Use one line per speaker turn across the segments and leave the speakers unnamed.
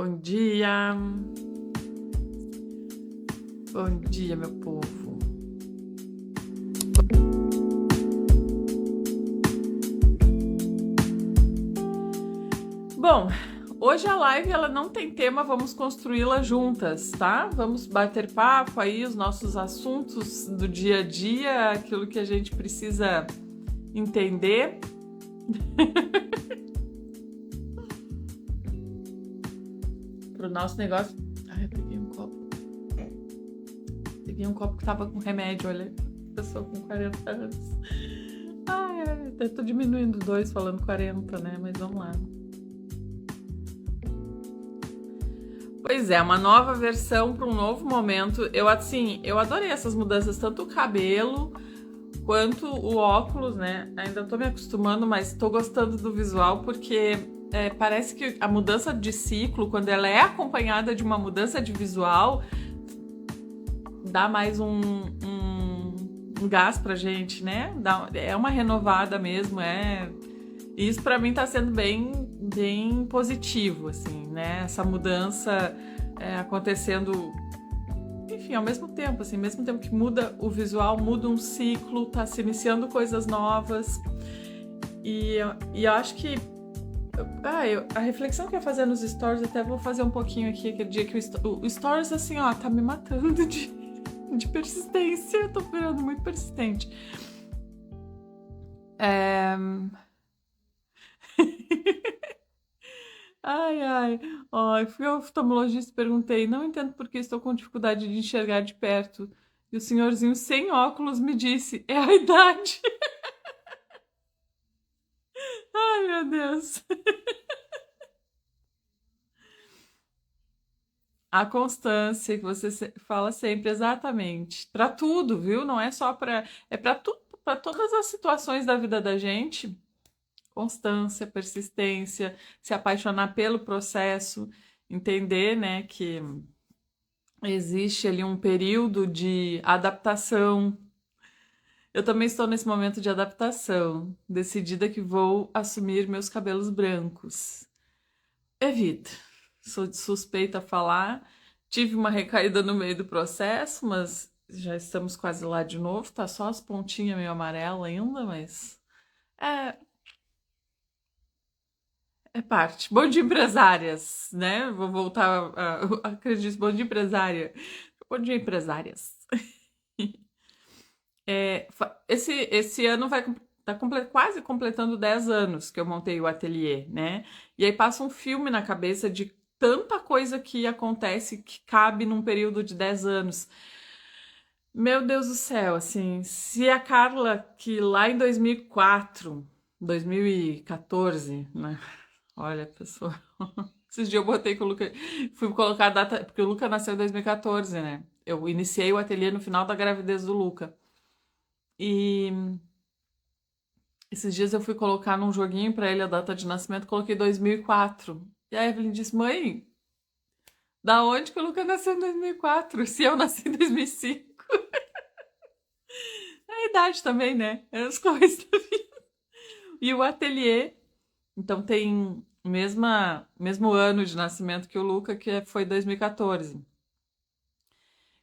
Bom dia! Bom dia, meu povo! Bom, hoje a live ela não tem tema, vamos construí-la juntas, tá? Vamos bater papo aí, os nossos assuntos do dia a dia, aquilo que a gente precisa entender. Pro nosso negócio. Ai, eu peguei um copo. Peguei um copo que tava com remédio, olha. Pessoa com 40 anos. Ai, até tô diminuindo 2 falando 40, né? Mas vamos lá. Pois é, uma nova versão para um novo momento. Eu adorei essas mudanças, tanto o cabelo quanto o óculos, né? Ainda tô me acostumando, mas tô gostando do visual porque parece que a mudança de ciclo, quando ela é acompanhada de uma mudança de visual, dá mais um gás pra gente, né? É uma renovada mesmo, Isso pra mim tá sendo bem positivo, assim, né? Essa mudança acontecendo, enfim, ao mesmo tempo, assim, ao mesmo tempo que muda o visual, muda um ciclo, tá se iniciando coisas novas. E eu acho que a reflexão que eu ia fazer nos stories, até vou fazer um pouquinho aqui, aquele dia que o stories, assim, ó, tá me matando de persistência, eu tô virando muito persistente. Ai, ó, eu fui ao oftalmologista e perguntei, não entendo por que estou com dificuldade de enxergar de perto. E o senhorzinho sem óculos me disse, é a idade. Ai, meu Deus. A constância que você fala sempre, exatamente. Para tudo, viu? Não é só para. É para tudo, para todas as situações da vida da gente. Constância, persistência, se apaixonar pelo processo, entender, né, que existe ali um período de adaptação. Eu também estou nesse momento de adaptação, decidida que vou assumir meus cabelos brancos. Evita. Sou suspeita a falar. Tive uma recaída no meio do processo, mas já estamos quase lá de novo. Tá só as pontinhas meio amarelas ainda, mas é, é parte. Bom dia, empresárias, né? Vou voltar acredito, bom dia, empresária. Bom dia, empresárias. Esse ano tá quase completando 10 anos que eu montei o ateliê, né? E aí passa um filme na cabeça de tanta coisa que acontece que cabe num período de 10 anos. Meu Deus do céu, assim, se a Carla que lá em 2004, 2014, né? Olha, pessoa. Esses dias eu botei que o Luca. Fui colocar a data. Porque o Luca nasceu em 2014, né? Eu iniciei o ateliê no final da gravidez do Luca. E esses dias eu fui colocar num joguinho pra ele a data de nascimento, coloquei 2004. E aí a Evelyn disse: Mãe, da onde que o Luca nasceu em 2004? Se eu nasci em 2005? É a idade também, né? É as coisas da vida. E o ateliê, então tem mesmo ano de nascimento que o Luca, foi 2014.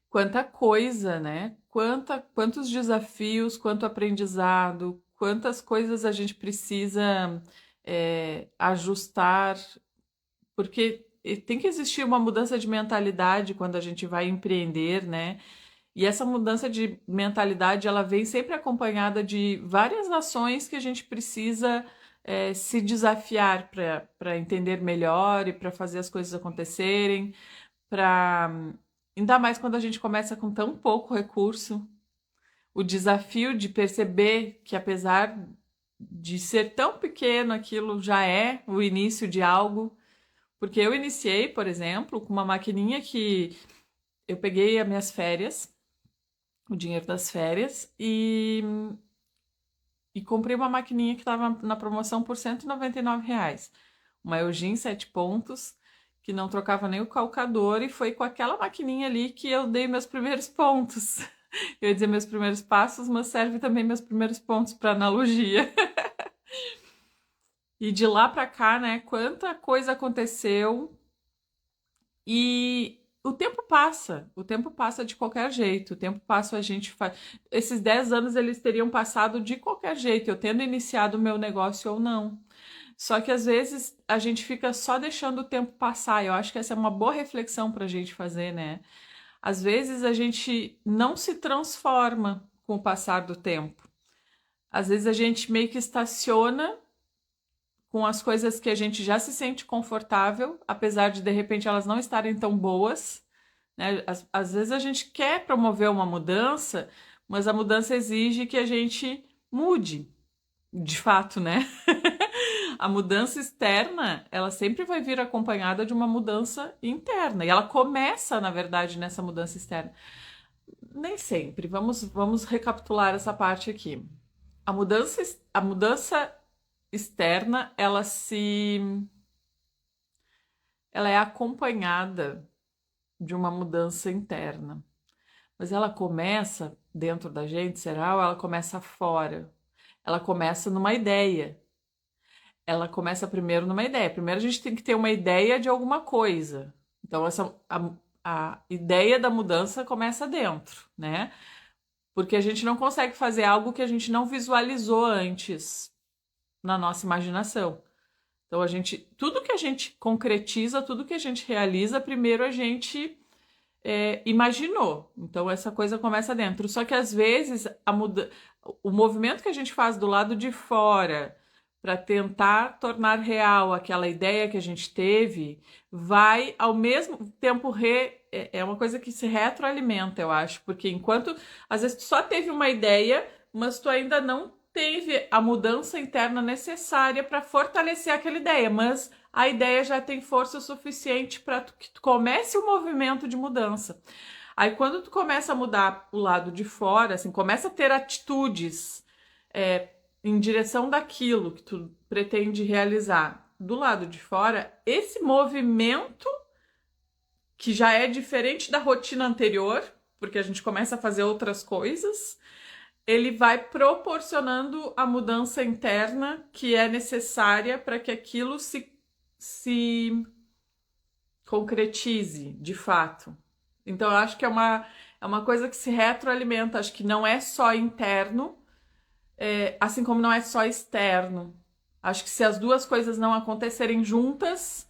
Quanta coisa, né? Quantos desafios, quanto aprendizado, quantas coisas a gente precisa ajustar, porque tem que existir uma mudança de mentalidade quando a gente vai empreender, né? E essa mudança de mentalidade, ela vem sempre acompanhada de várias ações que a gente precisa se desafiar para entender melhor e para fazer as coisas acontecerem, para ainda mais quando a gente começa com tão pouco recurso, o desafio de perceber que apesar de ser tão pequeno, aquilo já é o início de algo. Porque eu iniciei, por exemplo, com uma maquininha que eu peguei as minhas férias, o dinheiro das férias, e comprei uma maquininha que estava na promoção por R$ 199. Uma Eugene 7 pontos, que não trocava nem o calcador, e foi com aquela maquininha ali que eu dei meus primeiros pontos. Eu ia dizer meus primeiros passos, mas serve também meus primeiros pontos para analogia. E de lá para cá, né, quanta coisa aconteceu E o tempo passa de qualquer jeito, o tempo passa a gente faz. Esses 10 anos eles teriam passado de qualquer jeito, eu tendo iniciado o meu negócio ou não. Só que às vezes a gente fica só deixando o tempo passar. Eu acho que essa é uma boa reflexão para a gente fazer, né? Às vezes a gente não se transforma com o passar do tempo. Às vezes a gente meio que estaciona com as coisas que a gente já se sente confortável, apesar de repente elas não estarem tão boas, né? Às vezes a gente quer promover uma mudança, mas a mudança exige que a gente mude, de fato, né? A mudança externa, ela sempre vai vir acompanhada de uma mudança interna. E ela começa, na verdade, nessa mudança externa. Nem sempre. Vamos recapitular essa parte aqui. A mudança externa, ela é acompanhada de uma mudança interna. Mas ela começa dentro da gente, será? Ou ela começa fora? Ela começa numa ideia. Ela começa primeiro numa ideia. Primeiro a gente tem que ter uma ideia de alguma coisa. Então, a ideia da mudança começa dentro, né? Porque a gente não consegue fazer algo que a gente não visualizou antes na nossa imaginação. Então, tudo que a gente concretiza, tudo que a gente realiza, primeiro a gente imaginou. Então, essa coisa começa dentro. Só que às vezes o movimento que a gente faz do lado de fora para tentar tornar real aquela ideia que a gente teve, vai ao mesmo tempo é uma coisa que se retroalimenta, eu acho, porque enquanto às vezes tu só teve uma ideia, mas tu ainda não teve a mudança interna necessária para fortalecer aquela ideia, mas a ideia já tem força suficiente para que tu comece o movimento de mudança. Aí quando tu começa a mudar o lado de fora, assim, começa a ter atitudes em direção daquilo que tu pretende realizar do lado de fora, esse movimento que já é diferente da rotina anterior, porque a gente começa a fazer outras coisas, ele vai proporcionando a mudança interna que é necessária para que aquilo se concretize de fato. Então, eu acho que é uma coisa que se retroalimenta, acho que não é só interno, assim como não é só externo. Acho que se as duas coisas não acontecerem juntas,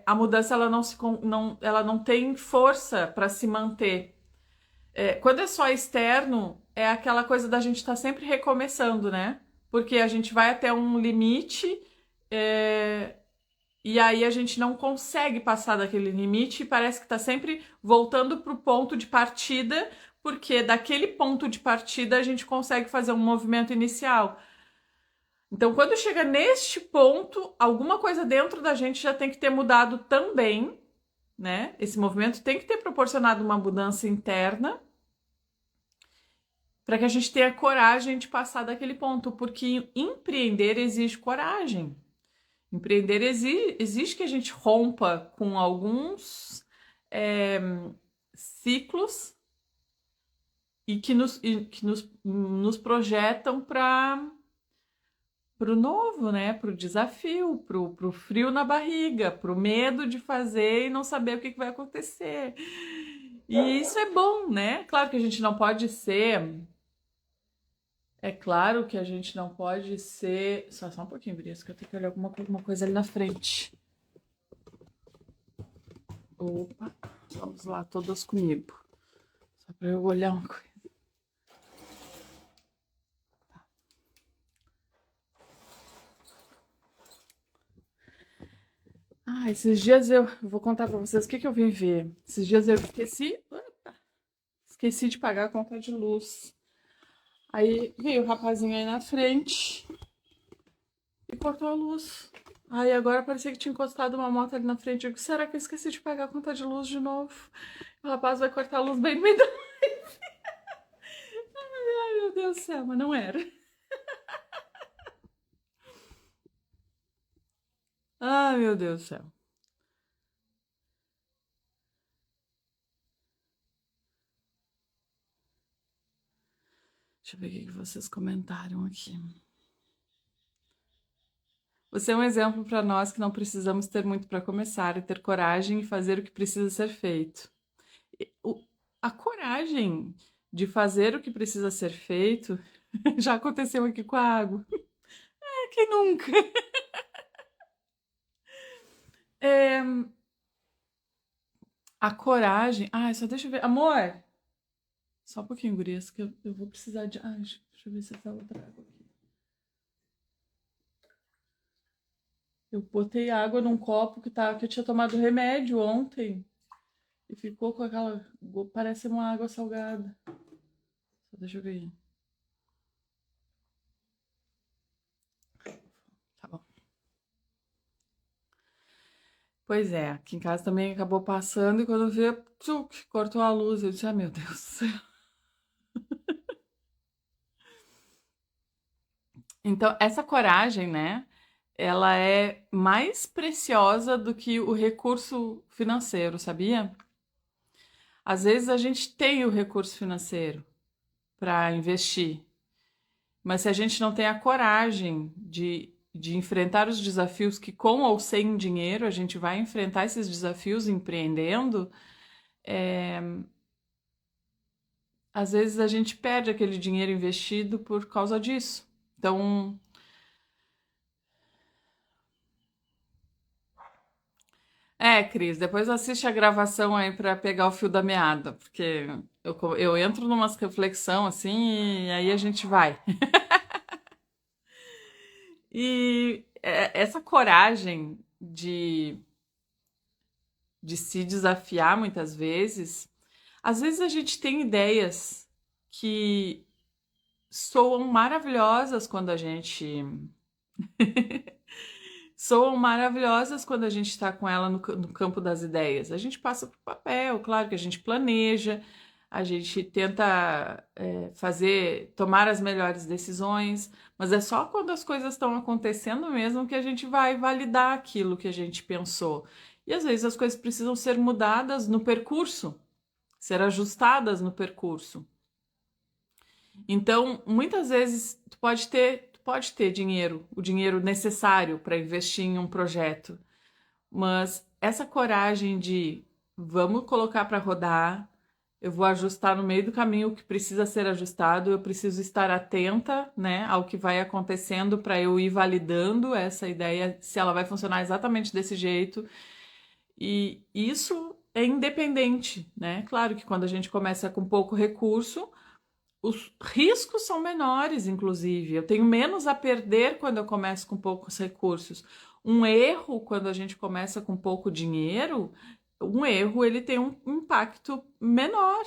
a mudança ela não tem força para se manter. Quando é só externo, é aquela coisa da gente estar sempre recomeçando, né? Porque a gente vai até um limite, e aí a gente não consegue passar daquele limite e parece que está sempre voltando para o ponto de partida, porque daquele ponto de partida a gente consegue fazer um movimento inicial. Então, quando chega neste ponto, alguma coisa dentro da gente já tem que ter mudado também, né? Esse movimento tem que ter proporcionado uma mudança interna para que a gente tenha coragem de passar daquele ponto, porque empreender exige coragem. Empreender exige que a gente rompa com alguns ciclos nos projetam para o novo, né? Para o desafio, para o frio na barriga, para o medo de fazer e não saber o que vai acontecer. E isso é bom, né? Claro que a gente não pode ser. É claro que a gente não pode ser. Só um pouquinho, Brias, que eu tenho que olhar alguma coisa ali na frente. Opa, vamos lá, todas comigo. Só para eu olhar uma coisa. Esses dias eu vou contar para vocês o que eu vim ver. Esses dias eu esqueci de pagar a conta de luz. Aí veio o rapazinho aí na frente e cortou a luz. Aí agora parecia que tinha encostado uma moto ali na frente. Eu digo, será que eu esqueci de pagar a conta de luz de novo? O rapaz vai cortar a luz bem no meio da live. Ai, meu Deus do céu, mas não era. Ai, meu Deus do céu. Deixa eu ver o que vocês comentaram aqui. Você é um exemplo para nós que não precisamos ter muito para começar e ter coragem e fazer o que precisa ser feito. E a coragem de fazer o que precisa ser feito já aconteceu aqui com a água. Quem nunca? É, a coragem. Ah, só deixa eu ver. Amor, só um pouquinho, gurias, que eu vou precisar de. Ah, deixa eu ver se essa outra água aqui. Eu botei água num copo que eu tinha tomado remédio ontem e ficou com aquela. Parece uma água salgada. Só deixa eu ver. Tá bom. Pois é, aqui em casa também acabou passando e quando eu vi, tchuc, cortou a luz. Eu disse, ah, meu Deus do céu. Então, essa coragem, né? Ela é mais preciosa do que o recurso financeiro, sabia? Às vezes a gente tem o recurso financeiro para investir, mas se a gente não tem a coragem de enfrentar os desafios que, com ou sem dinheiro, a gente vai enfrentar esses desafios empreendendo, às vezes a gente perde aquele dinheiro investido por causa disso. Então, Cris, depois assiste a gravação aí para pegar o fio da meada, porque eu entro numa reflexão assim e aí a gente vai. E essa coragem de se desafiar muitas vezes, às vezes a gente tem ideias que soam maravilhosas quando a gente soam maravilhosas quando a gente está com ela no campo das ideias. A gente passa para o papel, claro que a gente planeja, a gente tenta tomar as melhores decisões, mas é só quando as coisas estão acontecendo mesmo que a gente vai validar aquilo que a gente pensou. E às vezes as coisas precisam ser mudadas no percurso, ser ajustadas no percurso. Então, muitas vezes tu pode ter dinheiro, o dinheiro necessário para investir em um projeto, mas essa coragem de vamos colocar para rodar, eu vou ajustar no meio do caminho o que precisa ser ajustado, eu preciso estar atenta, né, ao que vai acontecendo para eu ir validando essa ideia, se ela vai funcionar exatamente desse jeito. E isso é independente, né? Claro que quando a gente começa com pouco recurso, os riscos são menores, inclusive. Eu tenho menos a perder quando eu começo com poucos recursos. Um erro, quando a gente começa com pouco dinheiro, um erro ele tem um impacto menor.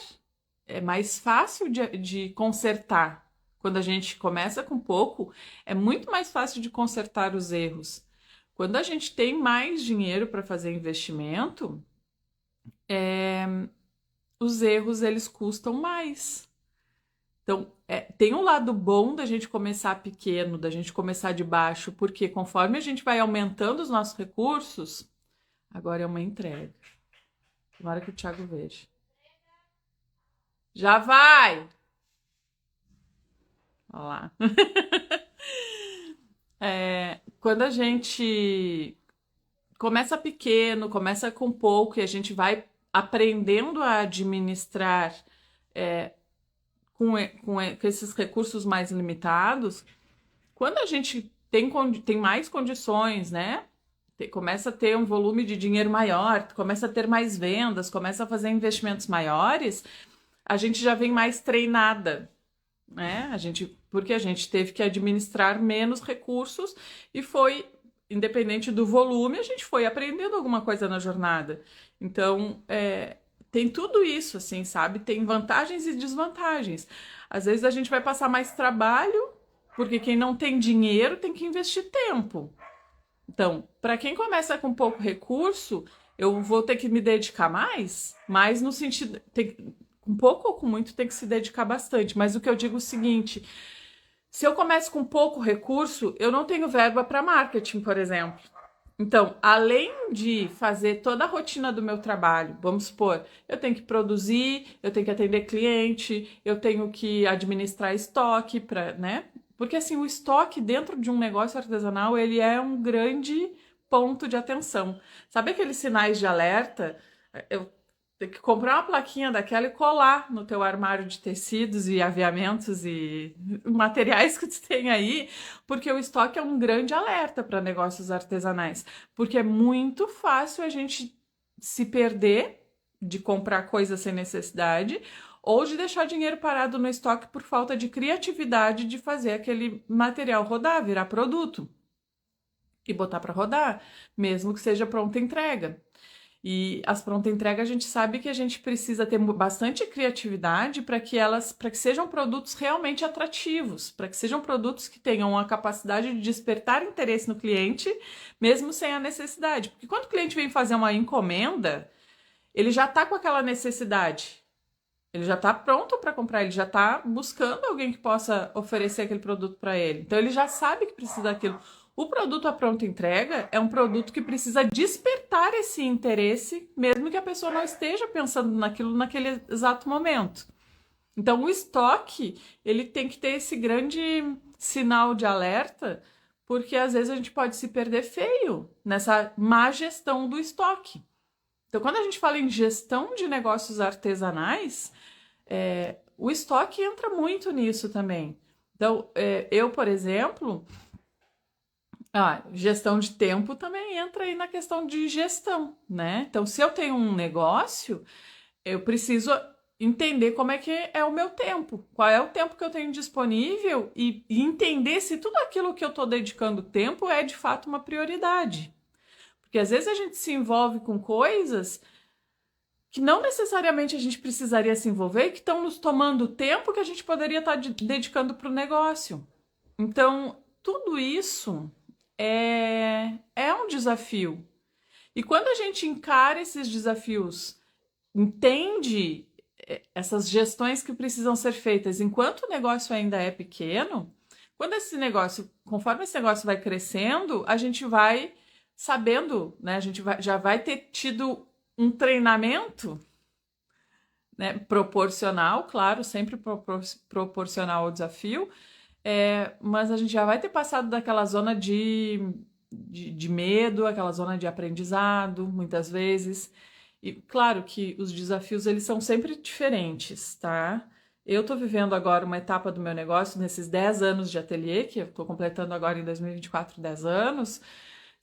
É mais fácil de consertar. Quando a gente começa com pouco, é muito mais fácil de consertar os erros. Quando a gente tem mais dinheiro para fazer investimento, os erros eles custam mais. Então, tem um lado bom da gente começar pequeno, da gente começar de baixo, porque conforme a gente vai aumentando os nossos recursos, agora é uma entrega. Tomara que o Thiago veja. Já vai! Olha lá. Quando a gente começa pequeno, começa com pouco e a gente vai aprendendo a administrar com esses recursos mais limitados, quando a gente tem mais condições, né? Começa a ter um volume de dinheiro maior, começa a ter mais vendas, começa a fazer investimentos maiores, a gente já vem mais treinada, né? Porque a gente teve que administrar menos recursos e foi, independente do volume, a gente foi aprendendo alguma coisa na jornada. Então, tem tudo isso, assim, sabe? Tem vantagens e desvantagens. Às vezes a gente vai passar mais trabalho, porque quem não tem dinheiro tem que investir tempo. Então, para quem começa com pouco recurso, eu vou ter que me dedicar mais no sentido, com pouco ou com muito tem que se dedicar bastante. Mas o que eu digo é o seguinte: se eu começo com pouco recurso, eu não tenho verba para marketing, por exemplo. Então, além de fazer toda a rotina do meu trabalho, vamos supor, eu tenho que produzir, eu tenho que atender cliente, eu tenho que administrar estoque para, né? Porque assim, o estoque dentro de um negócio artesanal, ele é um grande ponto de atenção. Sabe aqueles sinais de alerta? Eu tenho que comprar uma plaquinha daquela e colar no teu armário de tecidos e aviamentos e materiais que tu tem aí, porque o estoque é um grande alerta para negócios artesanais, porque é muito fácil a gente se perder de comprar coisas sem necessidade ou de deixar dinheiro parado no estoque por falta de criatividade de fazer aquele material rodar, virar produto e botar para rodar, mesmo que seja pronta entrega. E as pronta entrega a gente sabe que a gente precisa ter bastante criatividade para que sejam produtos realmente atrativos, para que sejam produtos que tenham a capacidade de despertar interesse no cliente, mesmo sem a necessidade. Porque quando o cliente vem fazer uma encomenda, ele já está com aquela necessidade. Ele já está pronto para comprar, ele já está buscando alguém que possa oferecer aquele produto para ele. Então ele já sabe que precisa daquilo. O produto à pronta entrega é um produto que precisa despertar esse interesse, mesmo que a pessoa não esteja pensando naquilo naquele exato momento. Então o estoque, ele tem que ter esse grande sinal de alerta, porque às vezes a gente pode se perder feio nessa má gestão do estoque. Então, quando a gente fala em gestão de negócios artesanais, o estoque entra muito nisso também. Então, eu, por exemplo, gestão de tempo também entra aí na questão de gestão, né? Então, se eu tenho um negócio, eu preciso entender como é que é o meu tempo, qual é o tempo que eu tenho disponível e entender se tudo aquilo que eu estou dedicando tempo é de fato uma prioridade. Porque às vezes a gente se envolve com coisas que não necessariamente a gente precisaria se envolver e que estão nos tomando tempo que a gente poderia estar dedicando para o negócio. Então, tudo isso é um desafio. E quando a gente encara esses desafios, entende essas gestões que precisam ser feitas enquanto o negócio ainda é pequeno, conforme esse negócio vai crescendo, a gente vai sabendo, né? A gente já vai ter tido um treinamento, né, proporcional, claro, sempre proporcional ao desafio, mas a gente já vai ter passado daquela zona de medo, aquela zona de aprendizado, muitas vezes. E claro que os desafios, eles são sempre diferentes, tá? Eu tô vivendo agora uma etapa do meu negócio, nesses 10 anos de ateliê, que eu tô completando agora em 2024, 10 anos,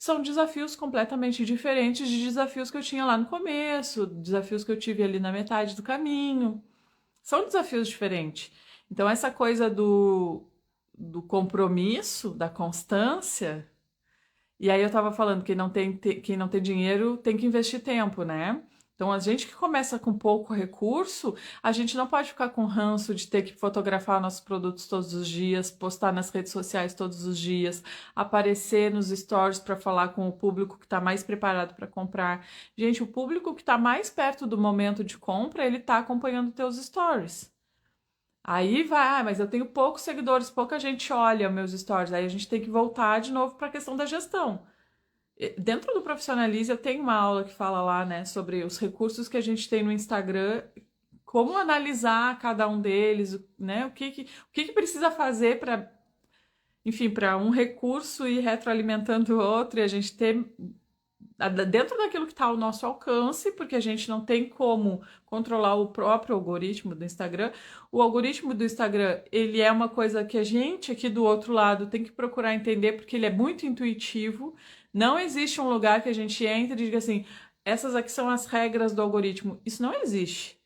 são desafios completamente diferentes de desafios que eu tinha lá no começo, desafios que eu tive ali na metade do caminho. São desafios diferentes. Então, essa coisa do compromisso, da constância. E aí eu tava falando que quem não tem dinheiro tem que investir tempo, né? Então, a gente que começa com pouco recurso, a gente não pode ficar com ranço de ter que fotografar nossos produtos todos os dias, postar nas redes sociais todos os dias, aparecer nos stories para falar com o público que está mais preparado para comprar. Gente, o público que está mais perto do momento de compra, ele está acompanhando teus stories. Aí vai, mas eu tenho poucos seguidores, pouca gente olha meus stories. Aí a gente tem que voltar de novo para a questão da gestão. Dentro do Profissionalize, eu tenho uma aula que fala lá, né, sobre os recursos que a gente tem no Instagram, como analisar cada um deles, né, o que precisa fazer para, enfim, para um recurso ir retroalimentando o outro e a gente ter dentro daquilo que está ao nosso alcance, porque a gente não tem como controlar o próprio algoritmo do Instagram. O algoritmo do Instagram, ele é uma coisa que a gente aqui do outro lado tem que procurar entender, porque ele é muito intuitivo. Não existe um lugar que a gente entre e diga assim, essas aqui são as regras do algoritmo. Isso não existe,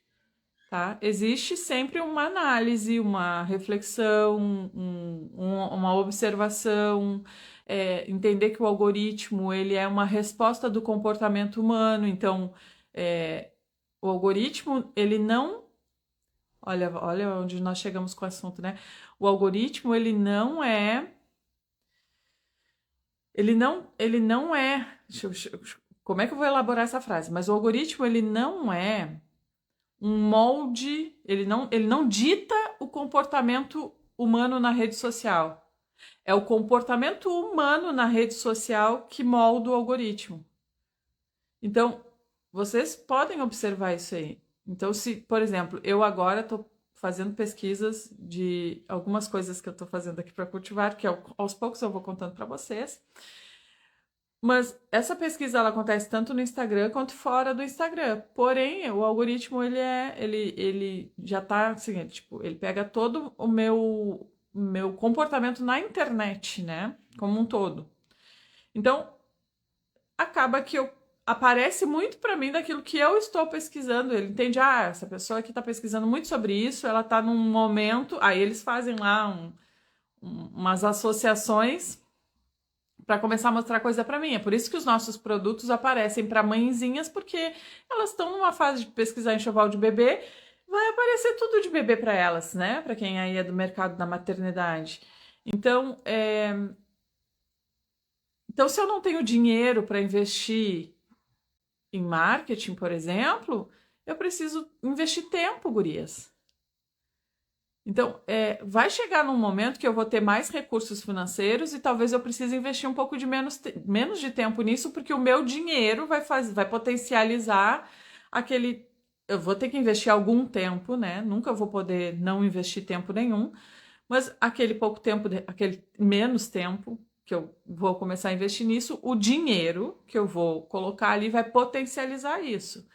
tá? Existe sempre uma análise, uma reflexão, uma observação, entender que o algoritmo ele é uma resposta do comportamento humano. Então, o algoritmo, ele não... Olha onde nós chegamos com o assunto, né? O algoritmo, ele não é... Ele não é... como é que eu vou elaborar essa frase? Mas o algoritmo, ele não é um molde, ele não dita o comportamento humano na rede social. É o comportamento humano na rede social que molda o algoritmo. Então, vocês podem observar isso aí. Então, se, por exemplo, eu agora estou fazendo pesquisas de algumas coisas que eu tô fazendo aqui para cultivar, que aos poucos eu vou contando para vocês. Mas essa pesquisa ela acontece tanto no Instagram quanto fora do Instagram. Porém, o algoritmo ele já tá assim, tipo, ele pega todo o meu comportamento na internet, né? Como um todo. Então, acaba que aparece muito para mim daquilo que eu estou pesquisando. Ele entende, essa pessoa aqui está pesquisando muito sobre isso, ela está num momento. Aí eles fazem lá umas associações para começar a mostrar coisa para mim. É por isso que os nossos produtos aparecem para mãezinhas, porque elas estão numa fase de pesquisar enxoval de bebê, vai aparecer tudo de bebê para elas, né? Para quem aí é do mercado da maternidade. Então, se eu não tenho dinheiro para investir em marketing, por exemplo, eu preciso investir tempo, gurias. Então, vai chegar num momento que eu vou ter mais recursos financeiros e talvez eu precise investir um pouco de menos de tempo nisso, porque o meu dinheiro vai potencializar aquele. Eu vou ter que investir algum tempo, né? Nunca vou poder não investir tempo nenhum, mas aquele pouco tempo, aquele menos tempo que eu vou começar a investir nisso, o dinheiro que eu vou colocar ali vai potencializar isso.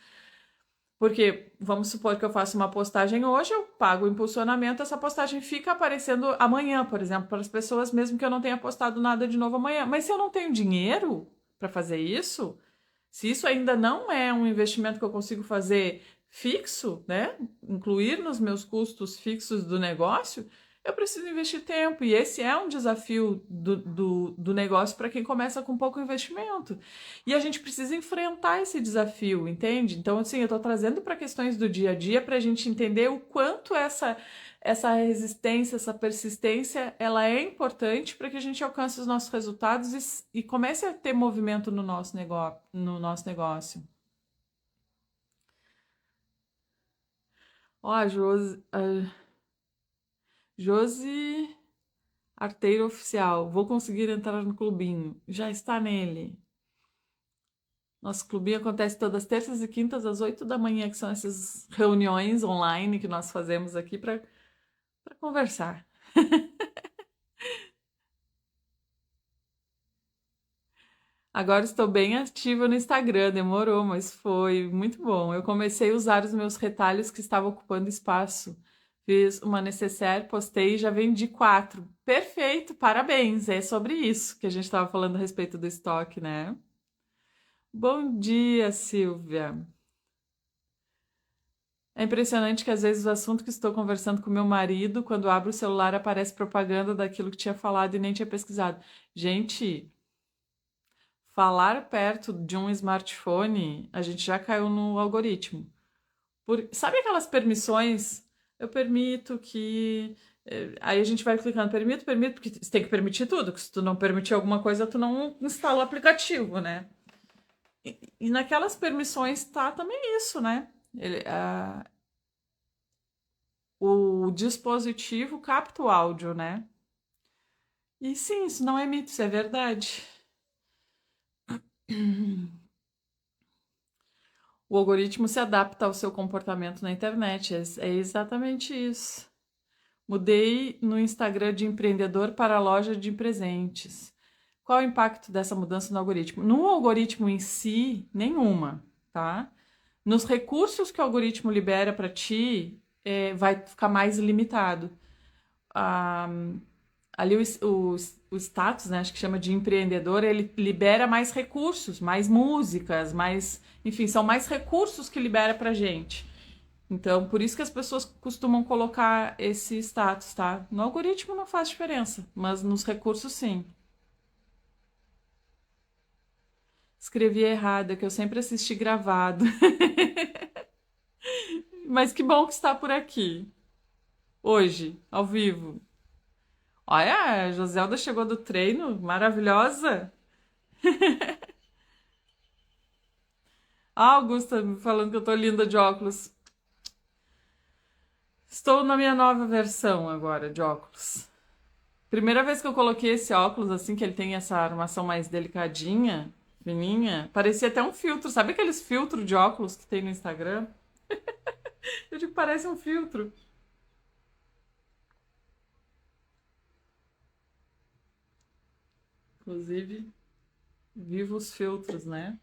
Porque vamos supor que eu faço uma postagem hoje, eu pago o impulsionamento, essa postagem fica aparecendo amanhã, por exemplo, para as pessoas, mesmo que eu não tenha postado nada de novo amanhã. Mas se eu não tenho dinheiro para fazer isso, se isso ainda não é um investimento que eu consigo fazer fixo, né? Incluir nos meus custos fixos do negócio, eu preciso investir tempo. E esse é um desafio do negócio para quem começa com pouco investimento. E a gente precisa enfrentar esse desafio, entende? Então, assim, eu estou trazendo para questões do dia a dia para a gente entender o quanto essa resistência, essa persistência, ela é importante para que a gente alcance os nossos resultados e comece a ter movimento no nosso negócio. Ó, Josi Arteiro Oficial, vou conseguir entrar no clubinho. Já está nele. Nosso clubinho acontece todas as terças e quintas às 8 da manhã, que são essas reuniões online que nós fazemos aqui para conversar. Agora estou bem ativa no Instagram, demorou, mas foi muito bom. Eu comecei a usar os meus retalhos que estavam ocupando espaço. Fiz uma necessaire, postei e já vendi 4. Perfeito, parabéns. É sobre isso que a gente estava falando a respeito do estoque, né? Bom dia, Silvia. É impressionante que às vezes o assunto que estou conversando com meu marido, quando abro o celular, aparece propaganda daquilo que tinha falado e nem tinha pesquisado. Gente, falar perto de um smartphone, a gente já caiu no algoritmo. Sabe aquelas permissões? Eu permito que. Aí a gente vai clicando, permito, porque você tem que permitir tudo, porque se tu não permitir alguma coisa, tu não instala o aplicativo, né? E naquelas permissões tá também isso, né? O dispositivo capta o áudio, né? E sim, isso não é mito, isso é verdade. O algoritmo se adapta ao seu comportamento na internet, é exatamente isso. Mudei no Instagram de empreendedor para a loja de presentes. Qual o impacto dessa mudança no algoritmo? No algoritmo em si, nenhuma, tá? Nos recursos que o algoritmo libera para ti, vai ficar mais limitado. Ah, ali o status, né, acho que chama de empreendedor, ele libera mais recursos, mais músicas, mais, enfim, são mais recursos que libera pra gente. Então, por isso que as pessoas costumam colocar esse status, tá? No algoritmo não faz diferença, mas nos recursos sim. Escrevi errado, é que eu sempre assisti gravado. Mas que bom que está por aqui, hoje, ao vivo. Olha, a Joselda chegou do treino, maravilhosa. Augusta me falando que eu tô linda de óculos. Estou na minha nova versão agora de óculos. Primeira vez que eu coloquei esse óculos, assim, que ele tem essa armação mais delicadinha, fininha, parecia até um filtro. Sabe aqueles filtros de óculos que tem no Instagram? Eu digo, parece um filtro. Inclusive, viva os filtros, né?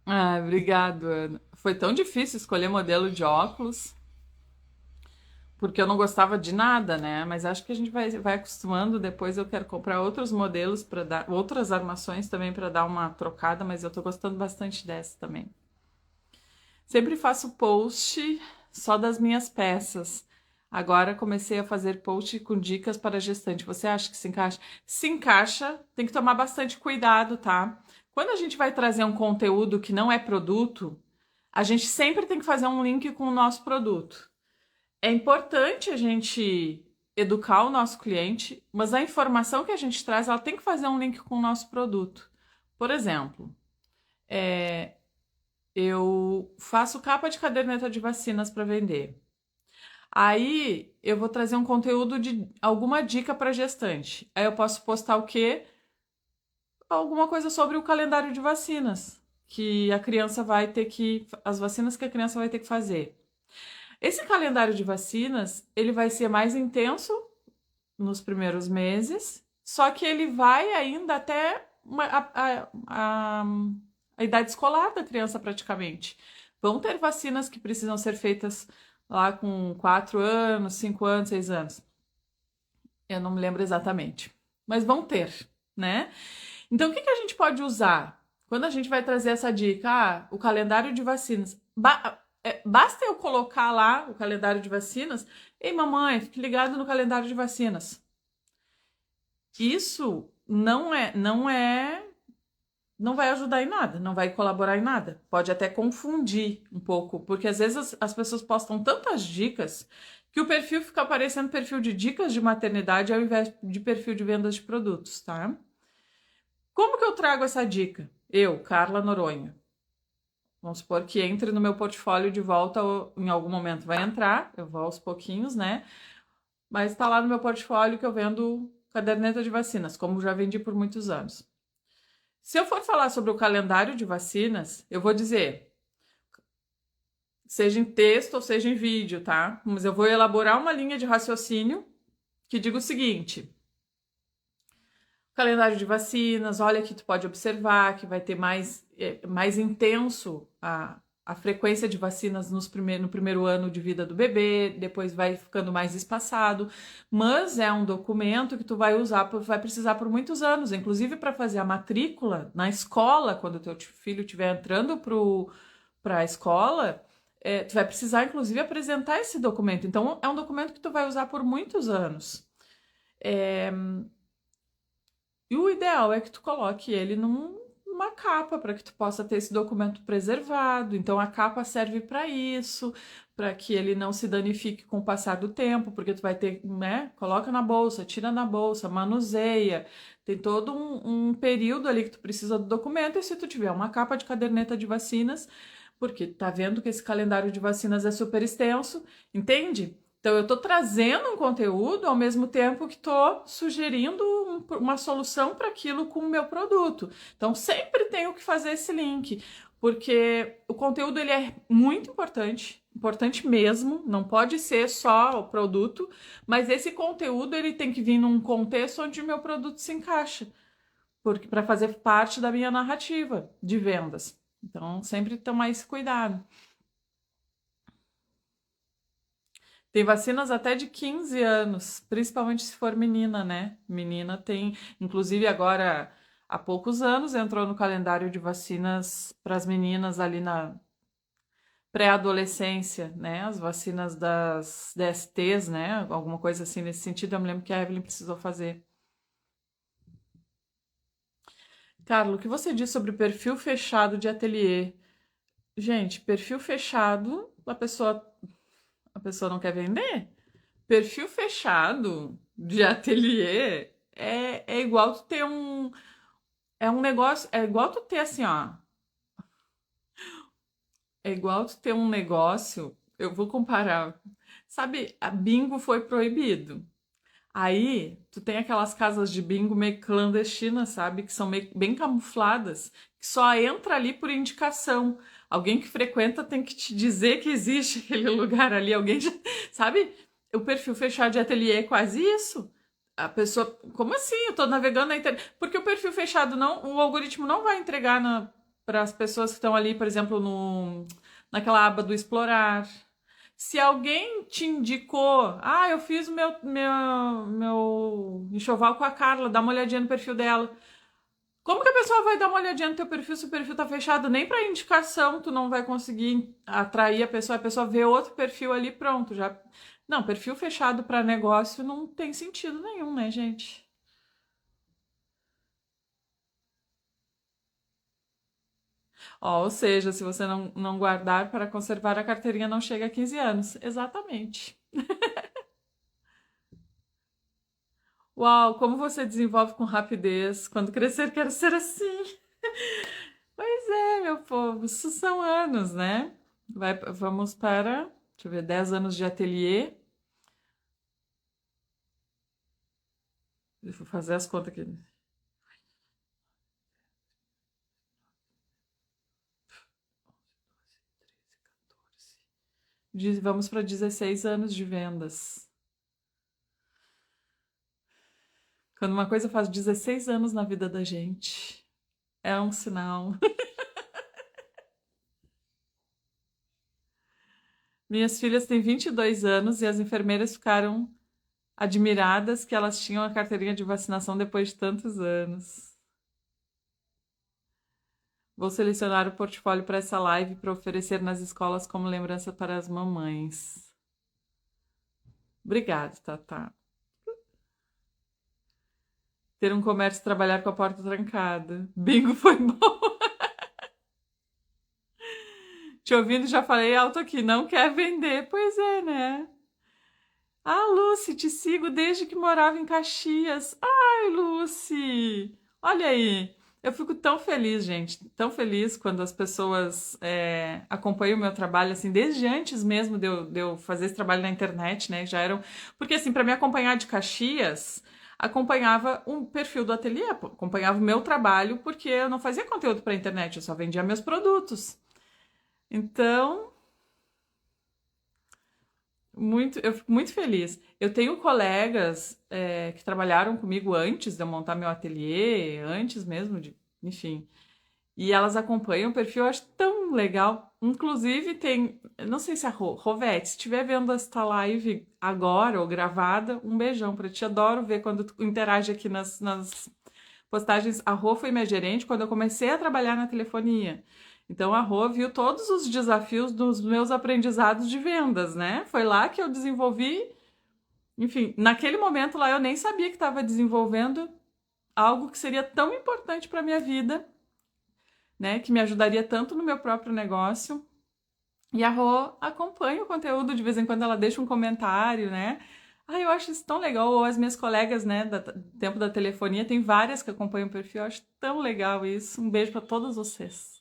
Ah, obrigado, Ana. Foi tão difícil escolher modelo de óculos, porque eu não gostava de nada, né? Mas acho que a gente vai acostumando. Depois eu quero comprar outros modelos para dar, outras armações também para dar uma trocada, mas eu tô gostando bastante dessa também. Sempre faço post só das minhas peças. Agora comecei a fazer post com dicas para gestante. Você acha que se encaixa? Se encaixa, tem que tomar bastante cuidado, tá? Quando a gente vai trazer um conteúdo que não é produto, a gente sempre tem que fazer um link com o nosso produto. É importante a gente educar o nosso cliente, mas a informação que a gente traz, ela tem que fazer um link com o nosso produto. Por exemplo, eu faço capa de caderneta de vacinas para vender. Aí eu vou trazer um conteúdo de alguma dica para gestante. Aí eu posso postar o quê? Alguma coisa sobre o calendário de vacinas que a criança vai ter que, as vacinas que a criança vai ter que fazer. Esse calendário de vacinas, ele vai ser mais intenso nos primeiros meses, só que ele vai ainda até a idade escolar da criança praticamente. Vão ter vacinas que precisam ser feitas lá com 4 anos, 5 anos, 6 anos. Eu não me lembro exatamente. Mas vão ter, né? Então, o que a gente pode usar? Quando a gente vai trazer essa dica, o calendário de vacinas. Basta eu colocar lá o calendário de vacinas. Ei, mamãe, fique ligado no calendário de vacinas. Isso não vai ajudar em nada, não vai colaborar em nada. Pode até confundir um pouco, porque às vezes as pessoas postam tantas dicas que o perfil fica aparecendo perfil de dicas de maternidade ao invés de perfil de vendas de produtos, tá? Como que eu trago essa dica? Eu, Carla Noronha. Vamos supor que entre no meu portfólio de volta, ou em algum momento vai entrar, eu vou aos pouquinhos, né? Mas está lá no meu portfólio que eu vendo caderneta de vacinas, como já vendi por muitos anos. Se eu for falar sobre o calendário de vacinas, eu vou dizer, seja em texto ou seja em vídeo, tá? Mas eu vou elaborar uma linha de raciocínio que diga o seguinte: calendário de vacinas, olha que tu pode observar que vai ter mais intenso a frequência de vacinas no primeiro ano de vida do bebê, depois vai ficando mais espaçado, mas é um documento que tu vai usar, vai precisar por muitos anos, inclusive para fazer a matrícula na escola, quando o teu filho estiver entrando para a escola, tu vai precisar, inclusive, apresentar esse documento. Então, é um documento que tu vai usar por muitos anos. E o ideal é que tu coloque ele numa capa para que tu possa ter esse documento preservado. Então a capa serve para isso, para que ele não se danifique com o passar do tempo, porque tu vai ter, né? Coloca na bolsa, tira na bolsa, manuseia. Tem todo um período ali que tu precisa do documento, e se tu tiver uma capa de caderneta de vacinas, porque tá vendo que esse calendário de vacinas é super extenso, entende? Então, eu estou trazendo um conteúdo ao mesmo tempo que estou sugerindo uma solução para aquilo com o meu produto. Então, sempre tenho que fazer esse link, porque o conteúdo ele é muito importante, importante mesmo, não pode ser só o produto, mas esse conteúdo ele tem que vir num contexto onde o meu produto se encaixa, porque para fazer parte da minha narrativa de vendas. Então, sempre tomar esse cuidado. Tem vacinas até de 15 anos, principalmente se for menina, né? Menina tem, inclusive agora, há poucos anos, entrou no calendário de vacinas para as meninas ali na pré-adolescência, né? As vacinas das DSTs, né? Alguma coisa assim nesse sentido, eu me lembro que a Evelyn precisou fazer. Carlos, o que você diz sobre perfil fechado de ateliê? Gente, perfil fechado, a pessoa não quer vender? Perfil fechado de ateliê é igual tu ter um. É um negócio. É igual tu ter assim, ó. É igual tu ter um negócio. Eu vou comparar. Sabe, a bingo foi proibido. Aí, tu tem aquelas casas de bingo meio clandestinas, sabe? Que são meio, bem camufladas, que só entra ali por indicação. Alguém que frequenta tem que te dizer que existe aquele lugar ali. Alguém já, sabe? o perfil fechado de ateliê é quase isso. A pessoa, como assim? Eu tô navegando na internet. Porque o perfil fechado não, o algoritmo não vai entregar para as pessoas que estão ali, por exemplo, naquela aba do explorar. Se alguém te indicou, eu fiz o meu enxoval com a Carla, dá uma olhadinha no perfil dela. Como que a pessoa vai dar uma olhadinha no teu perfil se o perfil tá fechado? Nem para indicação tu não vai conseguir atrair a pessoa vê outro perfil ali, pronto, já. Não, perfil fechado para negócio não tem sentido nenhum, né, gente? Ó, ou seja, se você não guardar para conservar a carteirinha, não chega a 15 anos. Exatamente. Uau, como você desenvolve com rapidez. Quando crescer, quero ser assim. Pois é, meu povo, isso são anos, né? Vamos para, deixa eu ver, 10 anos de ateliê. Vou fazer as contas aqui. Vamos para 16 anos de vendas. Quando uma coisa faz 16 anos na vida da gente, é um sinal. Minhas filhas têm 22 anos e as enfermeiras ficaram admiradas que elas tinham a carteirinha de vacinação depois de tantos anos. Vou selecionar o portfólio para essa live para oferecer nas escolas como lembrança para as mamães. Obrigada, Tatá. Ter um comércio e trabalhar com a porta trancada. Bingo foi bom. Te ouvindo, já falei alto aqui. Não quer vender. Pois é, né? Ah, Lucy, te sigo desde que morava em Caxias. Ai, Lucy! Olha aí. Eu fico tão feliz, gente. Tão feliz quando as pessoas acompanham o meu trabalho, assim, desde antes mesmo de eu fazer esse trabalho na internet, né? Já eram. Porque, assim, para me acompanhar de Caxias, acompanhava um perfil do ateliê, acompanhava o meu trabalho, porque eu não fazia conteúdo para internet, eu só vendia meus produtos. Então, eu fico muito feliz. Eu tenho colegas que trabalharam comigo antes de eu montar meu ateliê, antes mesmo de, enfim. E elas acompanham o perfil, eu acho tão legal. Inclusive tem, eu não sei se a Rovete, se estiver vendo esta live agora ou gravada, um beijão pra ti. Adoro ver quando tu interage aqui nas postagens. A Rô foi minha gerente quando eu comecei a trabalhar na telefonia. Então a Rô viu todos os desafios dos meus aprendizados de vendas, né? Foi lá que eu desenvolvi. Enfim, naquele momento lá eu nem sabia que estava desenvolvendo algo que seria tão importante para minha vida, né? Que me ajudaria tanto no meu próprio negócio. E a Rô acompanha o conteúdo, de vez em quando ela deixa um comentário, né? Ah, eu acho isso tão legal. Ou as minhas colegas, né, do tempo da telefonia, tem várias que acompanham o perfil. Eu acho tão legal isso. Um beijo para todos vocês.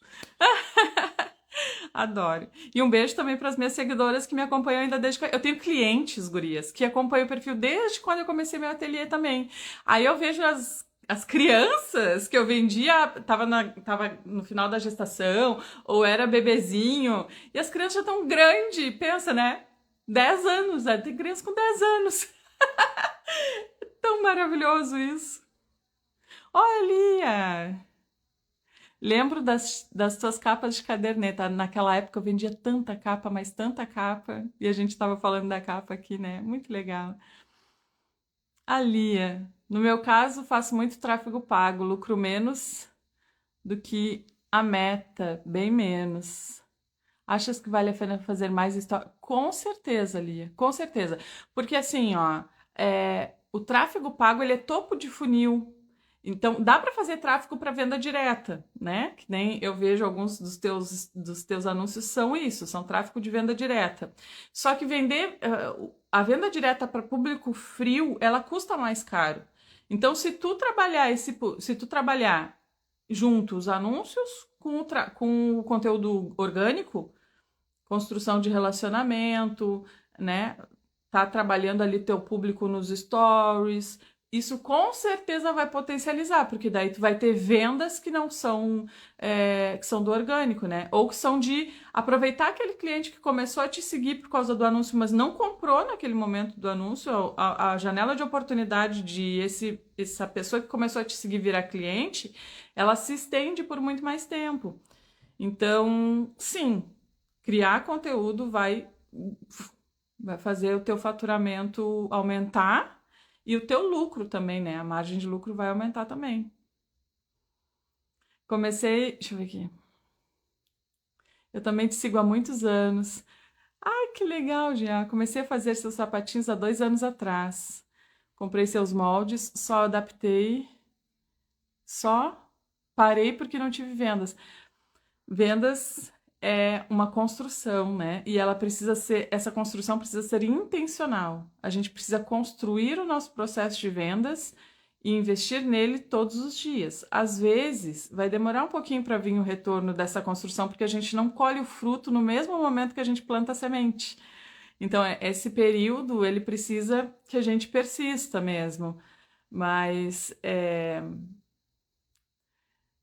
Adoro. E um beijo também para as minhas seguidoras que me acompanham ainda desde que. Eu tenho clientes, gurias, que acompanham o perfil desde quando eu comecei meu ateliê também. Aí eu vejo as crianças que eu vendia, tava no final da gestação, ou era bebezinho, e as crianças já estão grandes, pensa, né? 10 anos, tem criança com 10 anos. Tão maravilhoso isso. Olha! Lembro das tuas capas de caderneta. Naquela época eu vendia tanta capa, mas tanta capa. E a gente estava falando da capa aqui, né? Muito legal. A Lia. No meu caso, faço muito tráfego pago. Lucro menos do que a meta. Bem menos. Achas que vale a pena fazer mais história? Com certeza, Lia. Com certeza. Porque assim, ó. O tráfego pago, ele é topo de funil. Então, dá para fazer tráfego para venda direta, né? Que nem eu vejo alguns dos teus anúncios são isso, são tráfego de venda direta. Só que vender a venda direta para público frio, ela custa mais caro. Então, se tu trabalhar junto os anúncios com o conteúdo orgânico, construção de relacionamento, né? Tá trabalhando ali teu público nos stories, isso com certeza vai potencializar, porque daí tu vai ter vendas que não são, que são do orgânico, né? Ou que são de aproveitar aquele cliente que começou a te seguir por causa do anúncio, mas não comprou naquele momento do anúncio, a janela de oportunidade de essa pessoa que começou a te seguir virar cliente, ela se estende por muito mais tempo. Então, sim, criar conteúdo vai fazer o teu faturamento aumentar e o teu lucro também, né? A margem de lucro vai aumentar também. Comecei, deixa eu ver aqui. Eu também te sigo há muitos anos. Ai, que legal, já. Comecei a fazer seus sapatinhos há 2 anos atrás. Comprei seus moldes, só adaptei, só parei porque não tive vendas. Vendas é uma construção, né? E essa construção precisa ser intencional. A gente precisa construir o nosso processo de vendas e investir nele todos os dias. Às vezes, vai demorar um pouquinho para vir o retorno dessa construção, porque a gente não colhe o fruto no mesmo momento que a gente planta a semente. Então, esse período, ele precisa que a gente persista mesmo. Mas,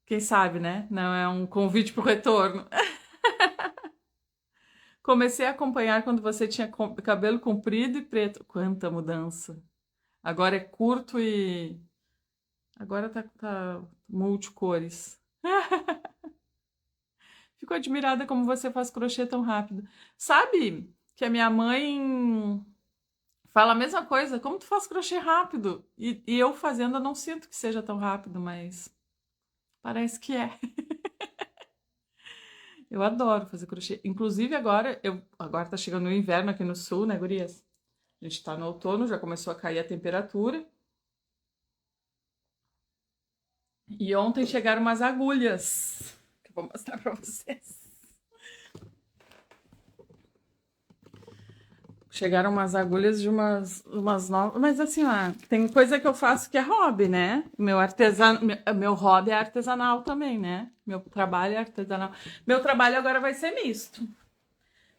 quem sabe, né? Não é um convite para o retorno. Comecei a acompanhar quando você tinha cabelo comprido e preto. Quanta mudança! Agora é curto e. Agora tá multicores. Fico admirada como você faz crochê tão rápido. Sabe que a minha mãe fala a mesma coisa? Como tu faz crochê rápido? E eu fazendo, eu não sinto que seja tão rápido, mas parece que é. Eu adoro fazer crochê. Inclusive agora tá chegando o inverno aqui no sul, né, gurias? A gente tá no outono, já começou a cair a temperatura. E ontem chegaram umas agulhas, que eu vou mostrar pra vocês. Chegaram umas agulhas de umas novas. Mas assim, ó, tem coisa que eu faço que é hobby, né? Meu hobby é artesanal também, né? Meu trabalho é artesanal. Meu trabalho agora vai ser misto.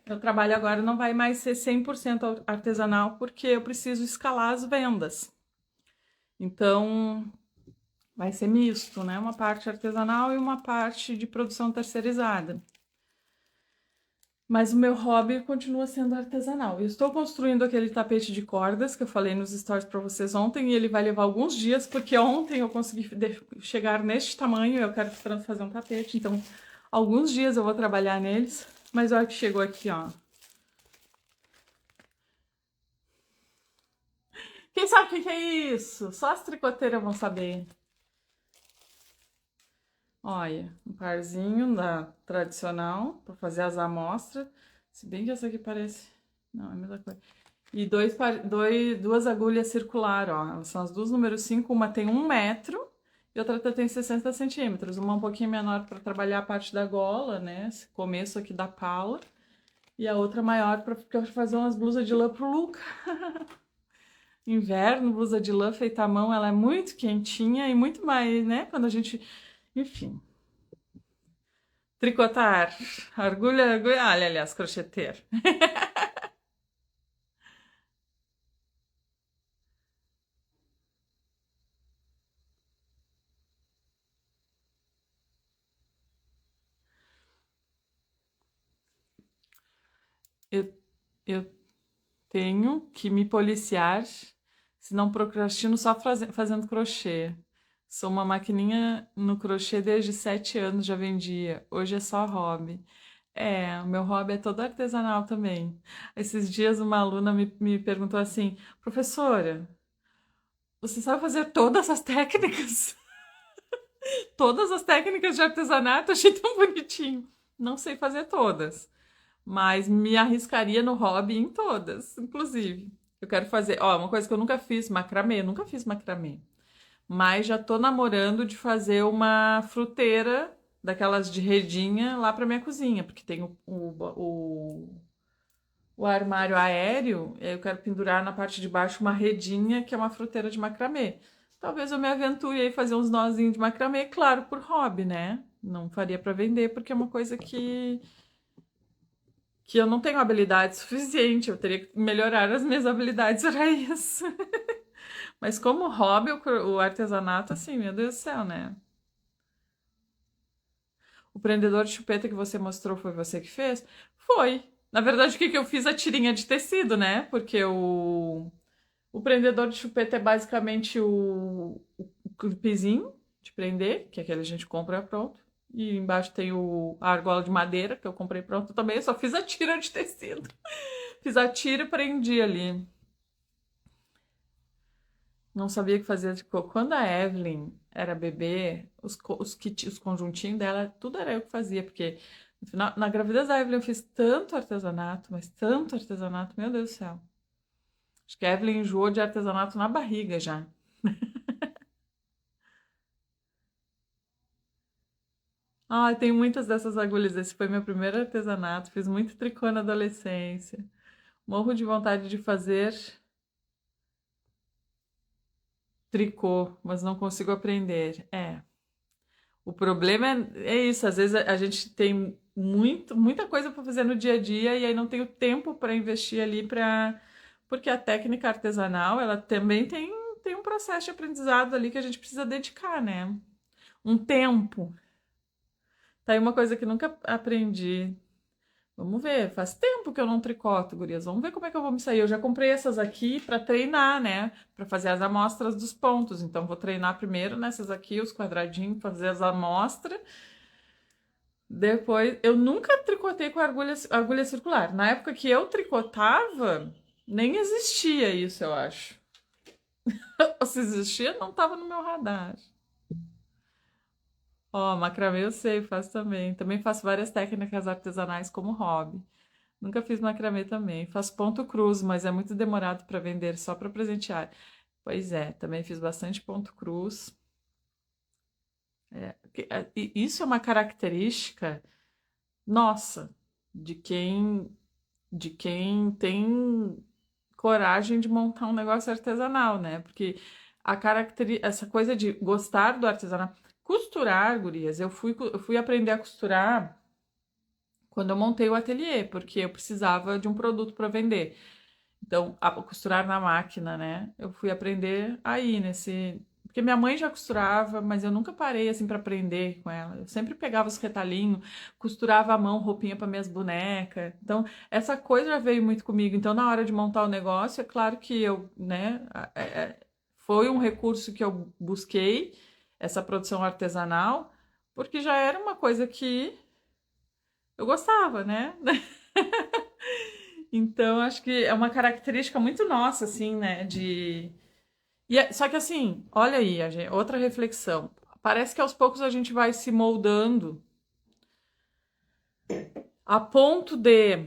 Meu trabalho agora não vai mais ser 100% artesanal, porque eu preciso escalar as vendas. Então, vai ser misto, né? Uma parte artesanal e uma parte de produção terceirizada. Mas o meu hobby continua sendo artesanal. Eu estou construindo aquele tapete de cordas que eu falei nos stories para vocês ontem e ele vai levar alguns dias, porque ontem eu consegui chegar neste tamanho e eu quero fazer um tapete. Então, alguns dias eu vou trabalhar neles. Mas olha que chegou aqui, ó. Quem sabe o que é isso? Só as tricoteiras vão saber. Olha, um parzinho da tradicional para fazer as amostras. Se bem que essa aqui parece. Não, é a mesma coisa. E duas agulhas circular, ó. Elas são as duas número 5. Uma tem 1 metro e outra tem 60 centímetros. Uma um pouquinho menor para trabalhar a parte da gola, né? Esse começo aqui da pala. E a outra maior para fazer umas blusas de lã pro Luca. Inverno, blusa de lã feita à mão, ela é muito quentinha e muito mais, né? Quando a gente. Enfim. Tricotar. Agulha, agulha. Olha, aliás, crocheteiro. Eu, eu tenho que me policiar, se não procrastino só fazendo crochê. Sou uma maquininha no crochê desde 7 anos, já vendia. Hoje é só hobby. O meu hobby é todo artesanal também. Esses dias uma aluna me perguntou assim, professora, você sabe fazer todas as técnicas? Todas as técnicas de artesanato? Achei tão bonitinho. Não sei fazer todas, mas me arriscaria no hobby em todas, inclusive. Eu quero fazer, ó, uma coisa que eu nunca fiz, macramê, nunca fiz macramê. Mas já tô namorando de fazer uma fruteira daquelas de redinha lá para minha cozinha, porque tem o armário aéreo, e aí eu quero pendurar na parte de baixo uma redinha que é uma fruteira de macramê. Talvez eu me aventure aí fazer uns nozinhos de macramê, claro, por hobby, né? Não faria para vender, porque é uma coisa que eu não tenho habilidade suficiente, eu teria que melhorar as minhas habilidades para isso. Mas como hobby, o artesanato, assim, meu Deus do céu, né? O prendedor de chupeta que você mostrou foi você que fez? Foi. Na verdade, o que que eu fiz? A tirinha de tecido, né? Porque o prendedor de chupeta é basicamente o clipezinho de prender, que é aquele que a gente compra pronto. E embaixo tem a argola de madeira, que eu comprei pronto também. Eu só fiz a tira de tecido. Fiz a tira e prendi ali. Não sabia o que fazer tricô. Quando a Evelyn era bebê, os conjuntinhos dela, tudo era eu que fazia, porque no final, na gravidez da Evelyn eu fiz tanto artesanato, mas tanto artesanato, meu Deus do céu. Acho que a Evelyn enjoou de artesanato na barriga já. Ah, tem muitas dessas agulhas. Esse foi meu primeiro artesanato. Fiz muito tricô na adolescência. Morro de vontade de fazer tricô, mas não consigo aprender. É. O problema é isso, às vezes a gente tem muita coisa para fazer no dia a dia e aí não tem o tempo para investir ali para. Porque a técnica artesanal, ela também tem um processo de aprendizado ali que a gente precisa dedicar, né? Um tempo. Tá aí uma coisa que nunca aprendi. Vamos ver, faz tempo que eu não tricoto, gurias. Vamos ver como é que eu vou me sair. Eu já comprei essas aqui para treinar, né? Para fazer as amostras dos pontos. Então, vou treinar primeiro nessas aqui, os quadradinhos, fazer as amostras. Depois, eu nunca tricotei com agulha circular. Na época que eu tricotava, nem existia isso, eu acho. Ou se existia, não estava no meu radar. Ó, macramê eu sei, faço também. Também faço várias técnicas artesanais como hobby. Nunca fiz macramê também. Faço ponto cruz, mas é muito demorado para vender, só para presentear. Pois é, também fiz bastante ponto cruz. Isso é uma característica nossa, de quem tem coragem de montar um negócio artesanal, né? Porque essa coisa de gostar do artesanal. Costurar, gurias, eu fui aprender a costurar quando eu montei o ateliê, porque eu precisava de um produto para vender. Então, a costurar na máquina, né? Eu fui aprender aí nesse. Porque minha mãe já costurava, mas eu nunca parei assim para aprender com ela. Eu sempre pegava os retalhinhos, costurava à mão roupinha para minhas bonecas. Então, essa coisa já veio muito comigo. Então, na hora de montar o negócio, é claro que eu, né, foi um recurso que eu busquei, essa produção artesanal, porque já era uma coisa que eu gostava, né? Então, acho que é uma característica muito nossa, assim, né? Só que assim, olha aí, outra reflexão. Parece que aos poucos a gente vai se moldando a ponto de,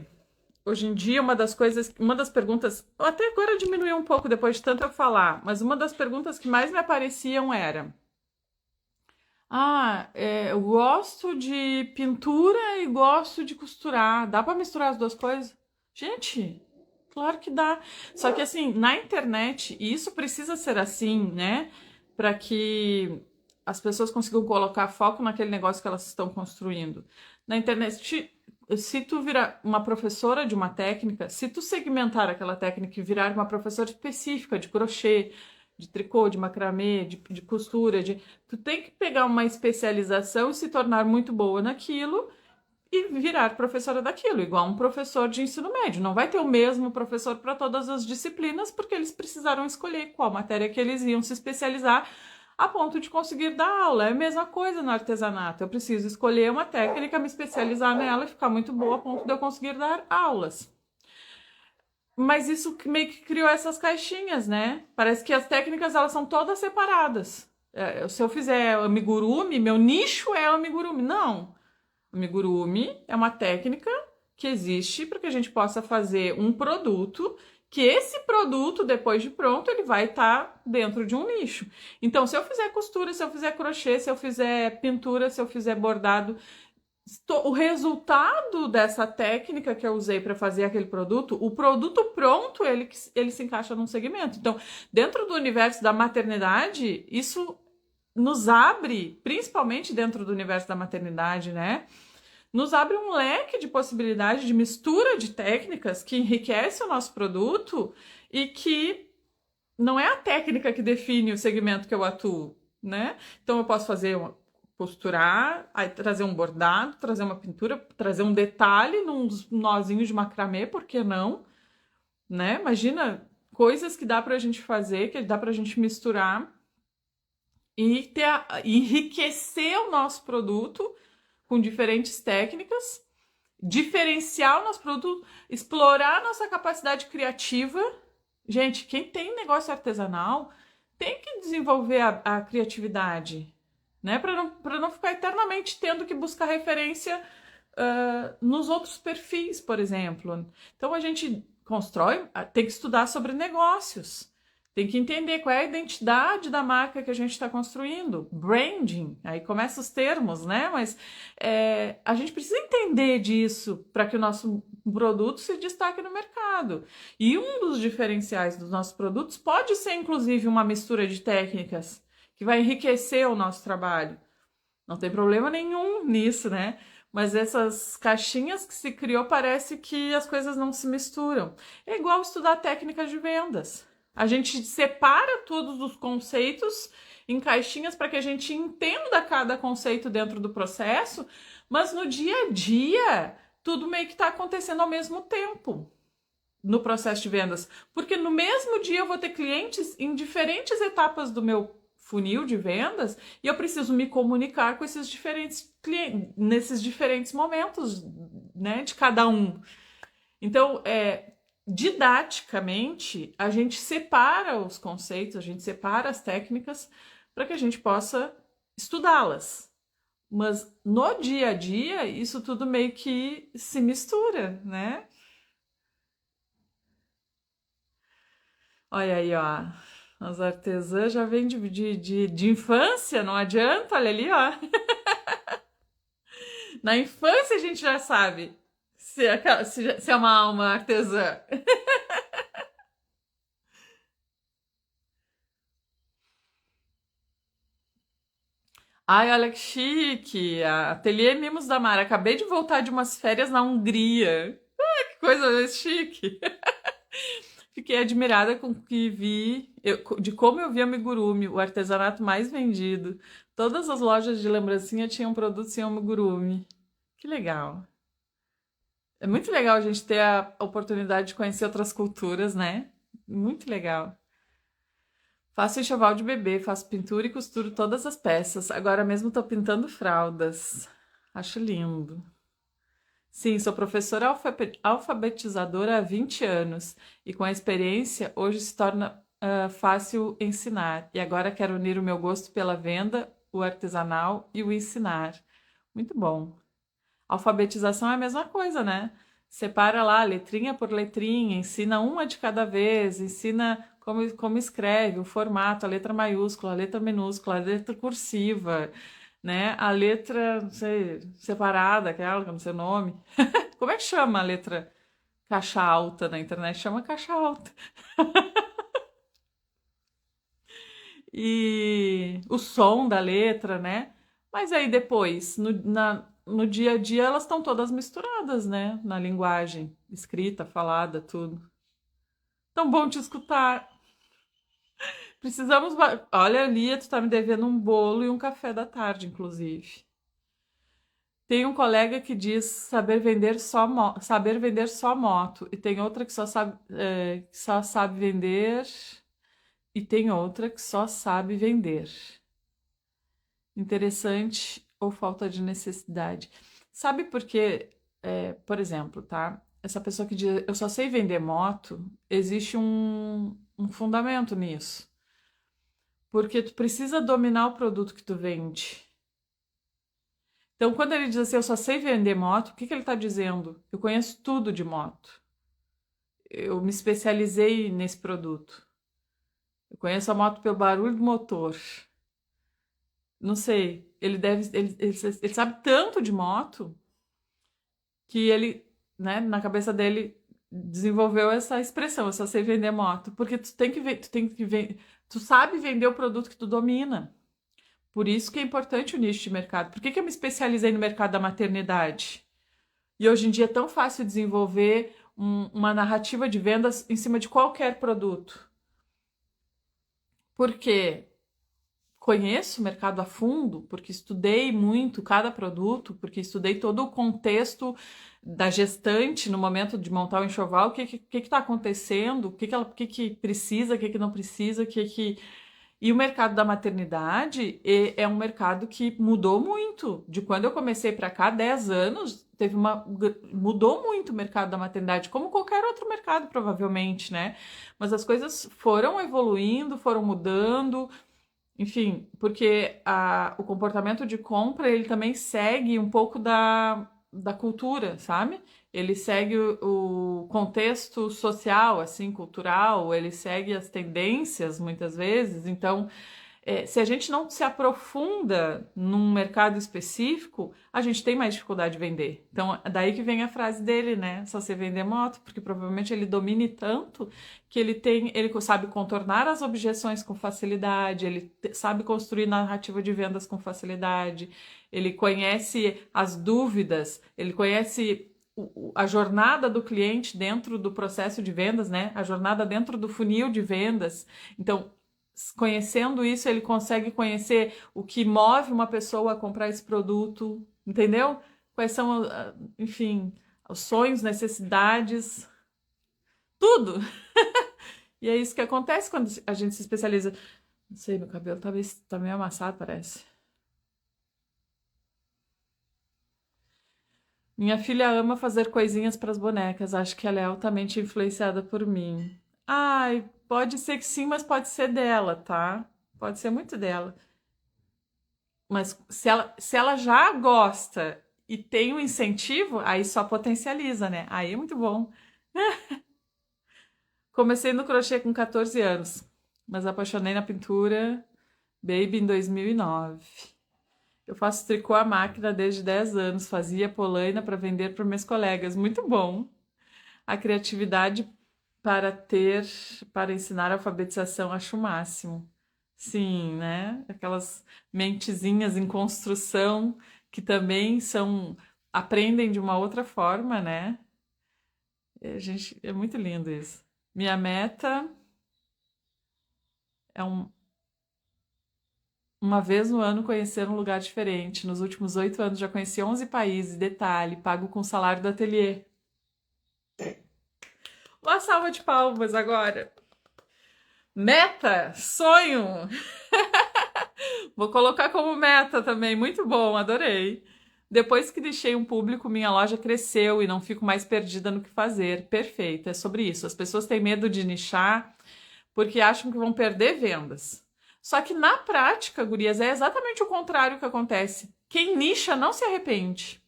hoje em dia, uma das perguntas, até agora diminuiu um pouco depois de tanto eu falar, mas uma das perguntas que mais me apareciam era: eu gosto de pintura e gosto de costurar. Dá para misturar as duas coisas? Gente, claro que dá. Só que assim, na internet, e isso precisa ser assim, né? Para que as pessoas consigam colocar foco naquele negócio que elas estão construindo. Na internet, se tu virar uma professora de uma técnica, se tu segmentar aquela técnica e virar uma professora específica de crochê, de tricô, de macramê, de costura, tu tem que pegar uma especialização e se tornar muito boa naquilo e virar professora daquilo, igual um professor de ensino médio. Não vai ter o mesmo professor para todas as disciplinas, porque eles precisaram escolher qual matéria que eles iam se especializar a ponto de conseguir dar aula. É a mesma coisa no artesanato. Eu preciso escolher uma técnica, me especializar nela e ficar muito boa a ponto de eu conseguir dar aulas. Mas isso meio que criou essas caixinhas, né? Parece que as técnicas elas são todas separadas. Se eu fizer amigurumi, meu nicho é amigurumi. Não. Amigurumi é uma técnica que existe para que a gente possa fazer um produto, que esse produto, depois de pronto, ele vai estar dentro de um nicho. Então, se eu fizer costura, se eu fizer crochê, se eu fizer pintura, se eu fizer bordado, o resultado dessa técnica que eu usei para fazer aquele produto, o produto pronto, ele se encaixa num segmento. Então, dentro do universo da maternidade, isso nos abre, principalmente dentro do universo da maternidade, né? Nos abre um leque de possibilidade de mistura de técnicas que enriquece o nosso produto e que não é a técnica que define o segmento que eu atuo, né? Então eu posso fazer costurar, aí trazer um bordado, trazer uma pintura, trazer um detalhe num nozinho de macramê, por que não? Né? Imagina coisas que dá pra gente fazer, que dá pra gente misturar e enriquecer o nosso produto com diferentes técnicas, diferenciar o nosso produto, explorar a nossa capacidade criativa. Gente, quem tem negócio artesanal tem que desenvolver a criatividade, né? Para não ficar eternamente tendo que buscar referência nos outros perfis, por exemplo. Então a gente constrói, tem que estudar sobre negócios. Tem que entender qual é a identidade da marca que a gente está construindo. Branding, aí começam os termos, né? Mas a gente precisa entender disso para que o nosso produto se destaque no mercado. E um dos diferenciais dos nossos produtos pode ser, inclusive, uma mistura de técnicas que vai enriquecer o nosso trabalho. Não tem problema nenhum nisso, né? Mas essas caixinhas que se criou, parece que as coisas não se misturam. É igual estudar técnicas de vendas. A gente separa todos os conceitos em caixinhas para que a gente entenda cada conceito dentro do processo, mas no dia a dia, tudo meio que está acontecendo ao mesmo tempo no processo de vendas. Porque no mesmo dia eu vou ter clientes em diferentes etapas do meu funil de vendas e eu preciso me comunicar com esses diferentes clientes nesses diferentes momentos, né, de cada um. Então, didaticamente, a gente separa os conceitos, a gente separa as técnicas para que a gente possa estudá-las. Mas no dia a dia, isso tudo meio que se mistura, né? Olha aí, ó. As artesãs já vêm de infância, não adianta, olha ali, ó. Na infância a gente já sabe se é uma alma artesã. Ai, olha que chique! A Ateliê Mimos da Mara. Acabei de voltar de umas férias na Hungria. Que coisa mais chique! Fiquei admirada com o que vi, de como eu vi amigurumi, o artesanato mais vendido. Todas as lojas de lembrancinha tinham produtos em amigurumi. Que legal! É muito legal a gente ter a oportunidade de conhecer outras culturas, né? Muito legal. Faço enxoval de bebê, faço pintura e costuro todas as peças. Agora mesmo estou pintando fraldas. Acho lindo. Sim, sou professora alfabetizadora há 20 anos e com a experiência hoje se torna fácil ensinar. E agora quero unir o meu gosto pela venda, o artesanal e o ensinar. Muito bom. Alfabetização é a mesma coisa, né? Separa lá letrinha por letrinha, ensina uma de cada vez, ensina como escreve, o formato, a letra maiúscula, a letra minúscula, a letra cursiva, né? A letra, não sei, separada, aquela que eu não sei o nome. Como é que chama a letra caixa alta na internet? Chama caixa alta. E o som da letra, né? Mas aí depois, no dia a dia, elas estão todas misturadas, né? Na linguagem, escrita, falada, tudo. Tão bom te escutar. Precisamos. Olha, Lia, tu tá me devendo um bolo e um café da tarde, inclusive. Tem um colega que diz saber vender só moto, e tem outra que que só sabe vender, e tem outra que só sabe vender. Interessante ou falta de necessidade? Sabe por quê? Por exemplo, tá? Essa pessoa que diz eu só sei vender moto, existe um fundamento nisso. Porque tu precisa dominar o produto que tu vende. Então, quando ele diz assim, eu só sei vender moto, o que ele está dizendo? Eu conheço tudo de moto. Eu me especializei nesse produto. Eu conheço a moto pelo barulho do motor. Não sei, ele sabe tanto de moto que ele, né, na cabeça dele desenvolveu essa expressão, eu só sei vender moto, porque tu sabe vender o produto que tu domina. Por isso que é importante o nicho de mercado. Por que eu me especializei no mercado da maternidade? E hoje em dia é tão fácil desenvolver uma narrativa de vendas em cima de qualquer produto. porque conheço o mercado a fundo, porque estudei muito cada produto, porque estudei todo o contexto da gestante no momento de montar o enxoval, o que está acontecendo, o que precisa, o que não precisa, E o mercado da maternidade é um mercado que mudou muito. De quando eu comecei para cá, 10 anos, mudou muito o mercado da maternidade, como qualquer outro mercado, provavelmente, né? Mas as coisas foram evoluindo, foram mudando, enfim, porque o comportamento de compra ele também segue um pouco da cultura, sabe? Ele segue o contexto social, assim, cultural, ele segue as tendências muitas vezes. Então, se a gente não se aprofunda num mercado específico, a gente tem mais dificuldade de vender. Então, daí que vem a frase dele, né? Só você vender moto, porque provavelmente ele domine tanto que ele sabe contornar as objeções com facilidade, ele sabe construir narrativa de vendas com facilidade, ele conhece as dúvidas, ele conhece a jornada do cliente dentro do processo de vendas, né? A jornada dentro do funil de vendas. Então, conhecendo isso, ele consegue conhecer o que move uma pessoa a comprar esse produto, entendeu? Quais são, enfim, os sonhos, necessidades, tudo. E é isso que acontece quando a gente se especializa. Não sei, meu cabelo tá meio amassado, parece. Minha filha ama fazer coisinhas para as bonecas. Acho que ela é altamente influenciada por mim. Ai, pode ser que sim, mas pode ser dela, tá? Pode ser muito dela. Mas se ela já gosta e tem um incentivo, aí só potencializa, né? Aí é muito bom. Comecei no crochê com 14 anos, mas apaixonei na pintura baby em 2009. Eu faço tricô à máquina desde 10 anos, fazia polaina para vender para meus colegas. Muito bom. A criatividade para ter, para ensinar alfabetização, acho o máximo. Sim, né? Aquelas mentezinhas em construção que também aprendem de uma outra forma, né? É muito lindo isso. Minha meta é uma vez no ano conhecer um lugar diferente. Nos últimos 8 anos já conheci 11 países. Detalhe, pago com o salário do ateliê. Uma salva de palmas agora. Meta, sonho. Vou colocar como meta também. Muito bom, adorei. Depois que deixei um público, minha loja cresceu e não fico mais perdida no que fazer. Perfeito, é sobre isso. As pessoas têm medo de nichar porque acham que vão perder vendas. Só que na prática, gurias, é exatamente o contrário que acontece. Quem nicha não se arrepende.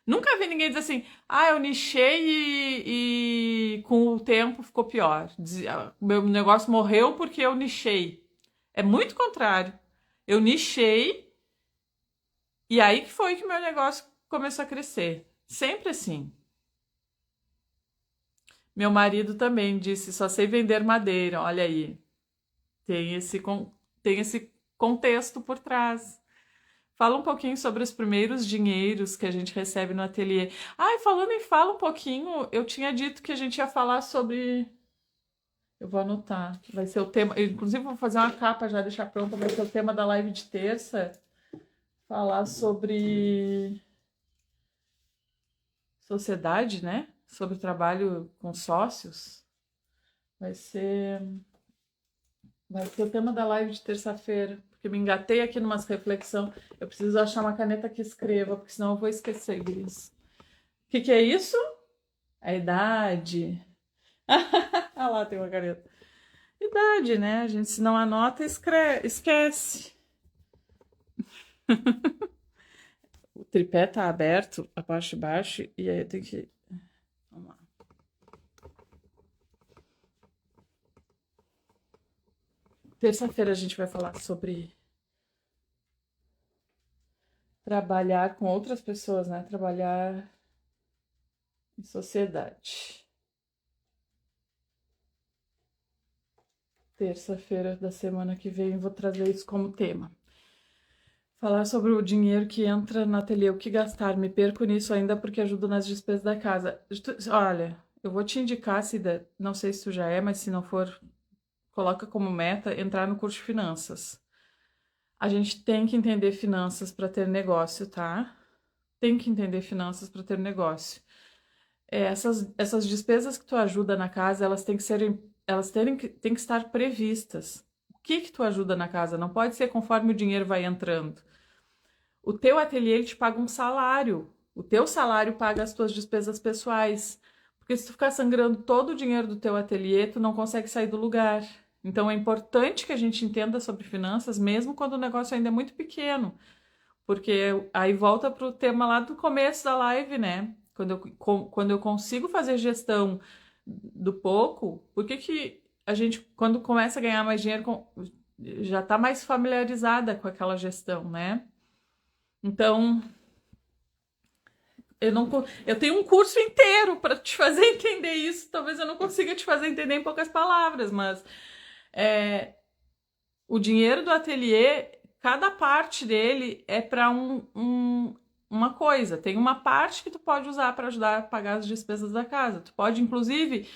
Nunca vi ninguém dizer assim, eu nichei e com o tempo ficou pior. Meu negócio morreu porque eu nichei. É muito contrário. Eu nichei e aí que foi que meu negócio começou a crescer. Sempre assim. Meu marido também disse, só sei vender madeira. Olha aí. Tem esse contexto por trás. Fala um pouquinho sobre os primeiros dinheiros que a gente recebe no ateliê. Falando em fala um pouquinho, eu tinha dito que a gente ia falar sobre. Eu vou anotar. Vai ser o tema. Eu, inclusive, vou fazer uma capa já, deixar pronta. Vai ser o tema da live de terça. Falar sobre sociedade, né? Sobre trabalho com sócios. Vai ser. Vai ser o tema da live de terça-feira. Porque me engatei aqui numas reflexão. Eu preciso achar uma caneta que escreva, porque senão eu vou esquecer disso. O que é isso? A idade. Ah lá, tem uma caneta. Idade, né? A gente se não anota, esquece. O tripé tá aberto, a parte de baixo, e aí eu tenho que... Vamos lá. Terça-feira a gente vai falar sobre trabalhar com outras pessoas, né? Trabalhar em sociedade. Terça-feira da semana que vem vou trazer isso como tema. Falar sobre o dinheiro que entra no ateliê, o que gastar. Me perco nisso ainda porque ajudo nas despesas da casa. Olha, eu vou te indicar, Cida, não sei se tu já é, mas se não for, coloca como meta entrar no curso de finanças. A gente tem que entender finanças para ter negócio, tá? Tem que entender finanças para ter negócio. Essas despesas que tu ajuda na casa, elas têm que ser, têm que estar previstas. O que que tu ajuda na casa? Não pode ser conforme o dinheiro vai entrando. O teu ateliê ele te paga um salário. O teu salário paga as tuas despesas pessoais. Porque se tu ficar sangrando todo o dinheiro do teu ateliê, tu não consegue sair do lugar. Então é importante que a gente entenda sobre finanças, mesmo quando o negócio ainda é muito pequeno. Porque aí volta para o tema lá do começo da live, né? Quando eu consigo fazer gestão do pouco, por que que a gente, quando começa a ganhar mais dinheiro, já está mais familiarizada com aquela gestão, né? Então, eu tenho um curso inteiro para te fazer entender isso. Talvez eu não consiga te fazer entender em poucas palavras, mas o dinheiro do ateliê, cada parte dele é para uma coisa. Tem uma parte que tu pode usar para ajudar a pagar as despesas da casa. Tu pode, inclusive,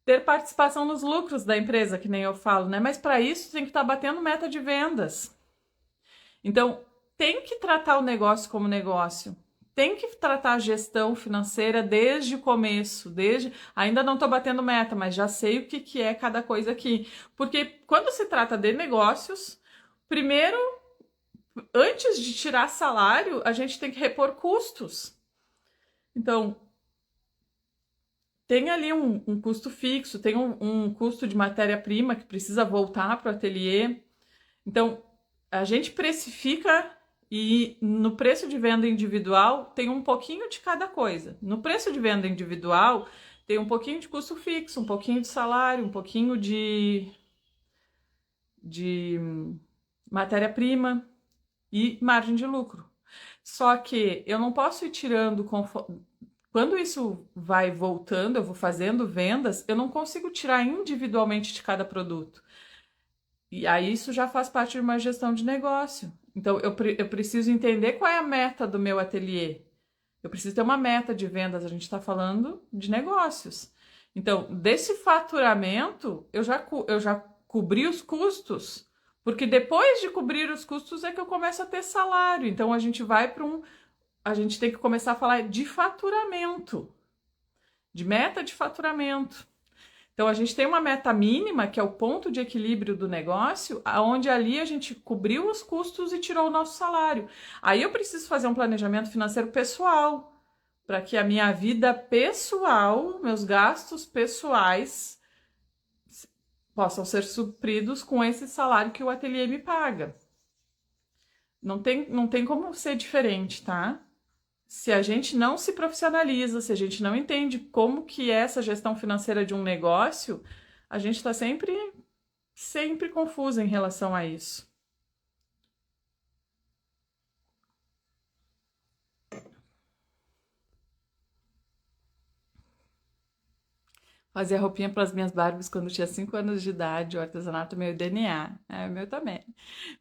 ter participação nos lucros da empresa, que nem eu falo, né? Mas para isso tem que estar batendo meta de vendas. Então, tem que tratar o negócio como negócio. Tem que tratar a gestão financeira desde o começo, ainda não estou batendo meta, mas já sei o que é cada coisa aqui. Porque quando se trata de negócios, primeiro, antes de tirar salário, a gente tem que repor custos. Então, tem ali um custo fixo, tem um custo de matéria-prima que precisa voltar para o ateliê. Então, a gente precifica e no preço de venda individual tem um pouquinho de cada coisa. No preço de venda individual tem um pouquinho de custo fixo, um pouquinho de salário, um pouquinho de matéria-prima e margem de lucro. Só que eu não posso ir tirando quando isso vai voltando, eu vou fazendo vendas, eu não consigo tirar individualmente de cada produto. E aí isso já faz parte de uma gestão de negócio. Então eu preciso entender qual é a meta do meu ateliê. Eu preciso ter uma meta de vendas, a gente está falando de negócios. Então, desse faturamento, eu já cobri os custos, porque depois de cobrir os custos é que eu começo a ter salário. Então a gente vai para a gente tem que começar a falar de faturamento, de meta de faturamento. Então a gente tem uma meta mínima, que é o ponto de equilíbrio do negócio, onde ali a gente cobriu os custos e tirou o nosso salário. Aí eu preciso fazer um planejamento financeiro pessoal, para que a minha vida pessoal, meus gastos pessoais possam ser supridos com esse salário que o ateliê me paga. Não tem como ser diferente, tá? Se a gente não se profissionaliza, se a gente não entende como que é essa gestão financeira de um negócio, a gente está sempre confusa em relação a isso. Fazia roupinha para as minhas Barbies quando eu tinha 5 anos de idade, o artesanato é meu DNA, é o meu também.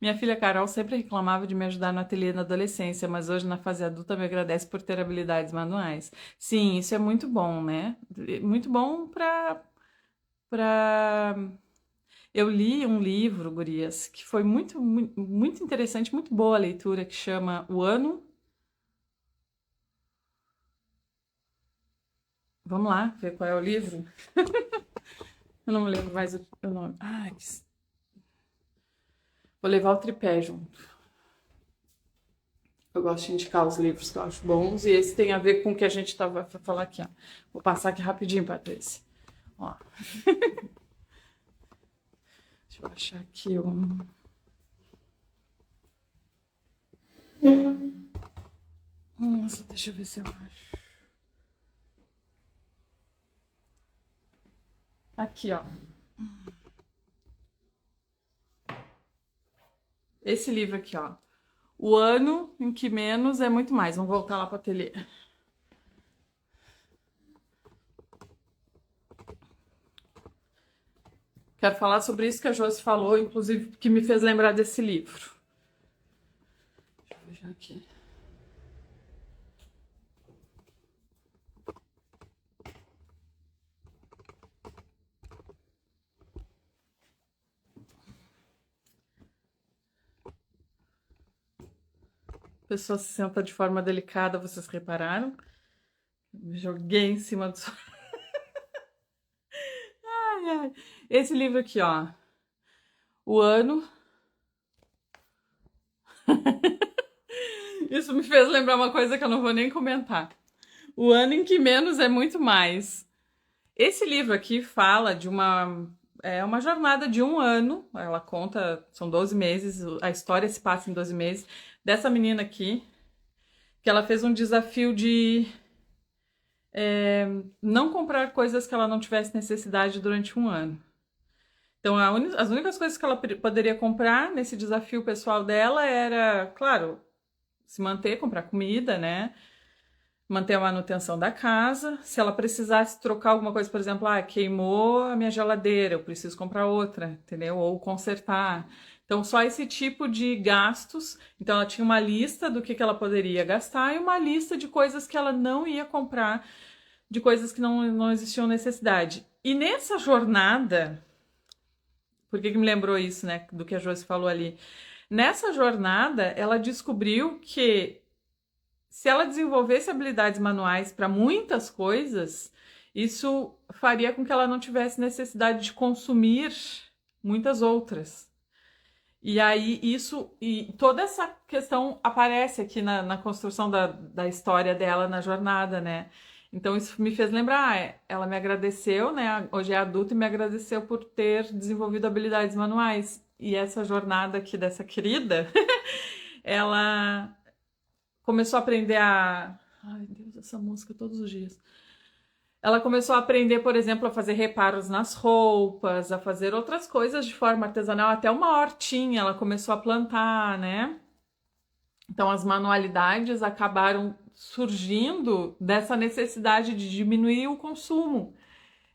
Minha filha Carol sempre reclamava de me ajudar no ateliê na adolescência, mas hoje na fase adulta me agradece por ter habilidades manuais. Sim, isso é muito bom, né? Muito bom para Eu li um livro, gurias, que foi muito interessante, muito boa a leitura, que chama O Ano. Vamos lá, ver qual é o livro. Eu não me lembro mais o nome. Vou levar o tripé junto. Eu gosto de indicar os livros que eu acho bons e esse tem a ver com o que a gente estava a falar aqui. Ó. Vou passar aqui rapidinho, Patrícia. Ó. Deixa eu achar aqui um. Nossa, deixa eu ver se eu acho. Aqui, ó. Esse livro aqui, ó. O ano em que menos é muito mais. Vamos voltar lá para o ateliê. Quero falar sobre isso que a Josi falou, inclusive, que me fez lembrar desse livro. Deixa eu ver aqui. pessoa se senta de forma delicada, vocês repararam? Me joguei em cima do sofá. Ai, ai. Esse livro aqui, ó. O ano. Isso me fez lembrar uma coisa que eu não vou nem comentar. O ano em que menos é muito mais. Esse livro aqui fala de uma jornada de um ano. Ela conta, são 12 meses, a história se passa em 12 meses, dessa menina aqui, que ela fez um desafio de não comprar coisas que ela não tivesse necessidade durante um ano. Então, as únicas coisas que ela poderia comprar nesse desafio pessoal dela era, claro, se manter, comprar comida, né? Manter a manutenção da casa. Se ela precisasse trocar alguma coisa, por exemplo, queimou a minha geladeira, eu preciso comprar outra, entendeu? Ou consertar. Então, só esse tipo de gastos. Então, ela tinha uma lista do que ela poderia gastar e uma lista de coisas que ela não ia comprar, de coisas que não existiam necessidade. E nessa jornada, por que me lembrou isso, né, do que a Josi falou ali? Nessa jornada, ela descobriu que se ela desenvolvesse habilidades manuais para muitas coisas, isso faria com que ela não tivesse necessidade de consumir muitas outras. E aí e toda essa questão aparece aqui na construção da história dela na jornada, né? Então isso me fez lembrar, ela me agradeceu, né? Hoje é adulta e me agradeceu por ter desenvolvido habilidades manuais. E essa jornada aqui dessa querida, ela começou a aprender a... Ai, Deus, essa música todos os dias. Ela começou a aprender, por exemplo, a fazer reparos nas roupas, a fazer outras coisas de forma artesanal, até uma hortinha ela começou a plantar, né? Então as manualidades acabaram surgindo dessa necessidade de diminuir o consumo.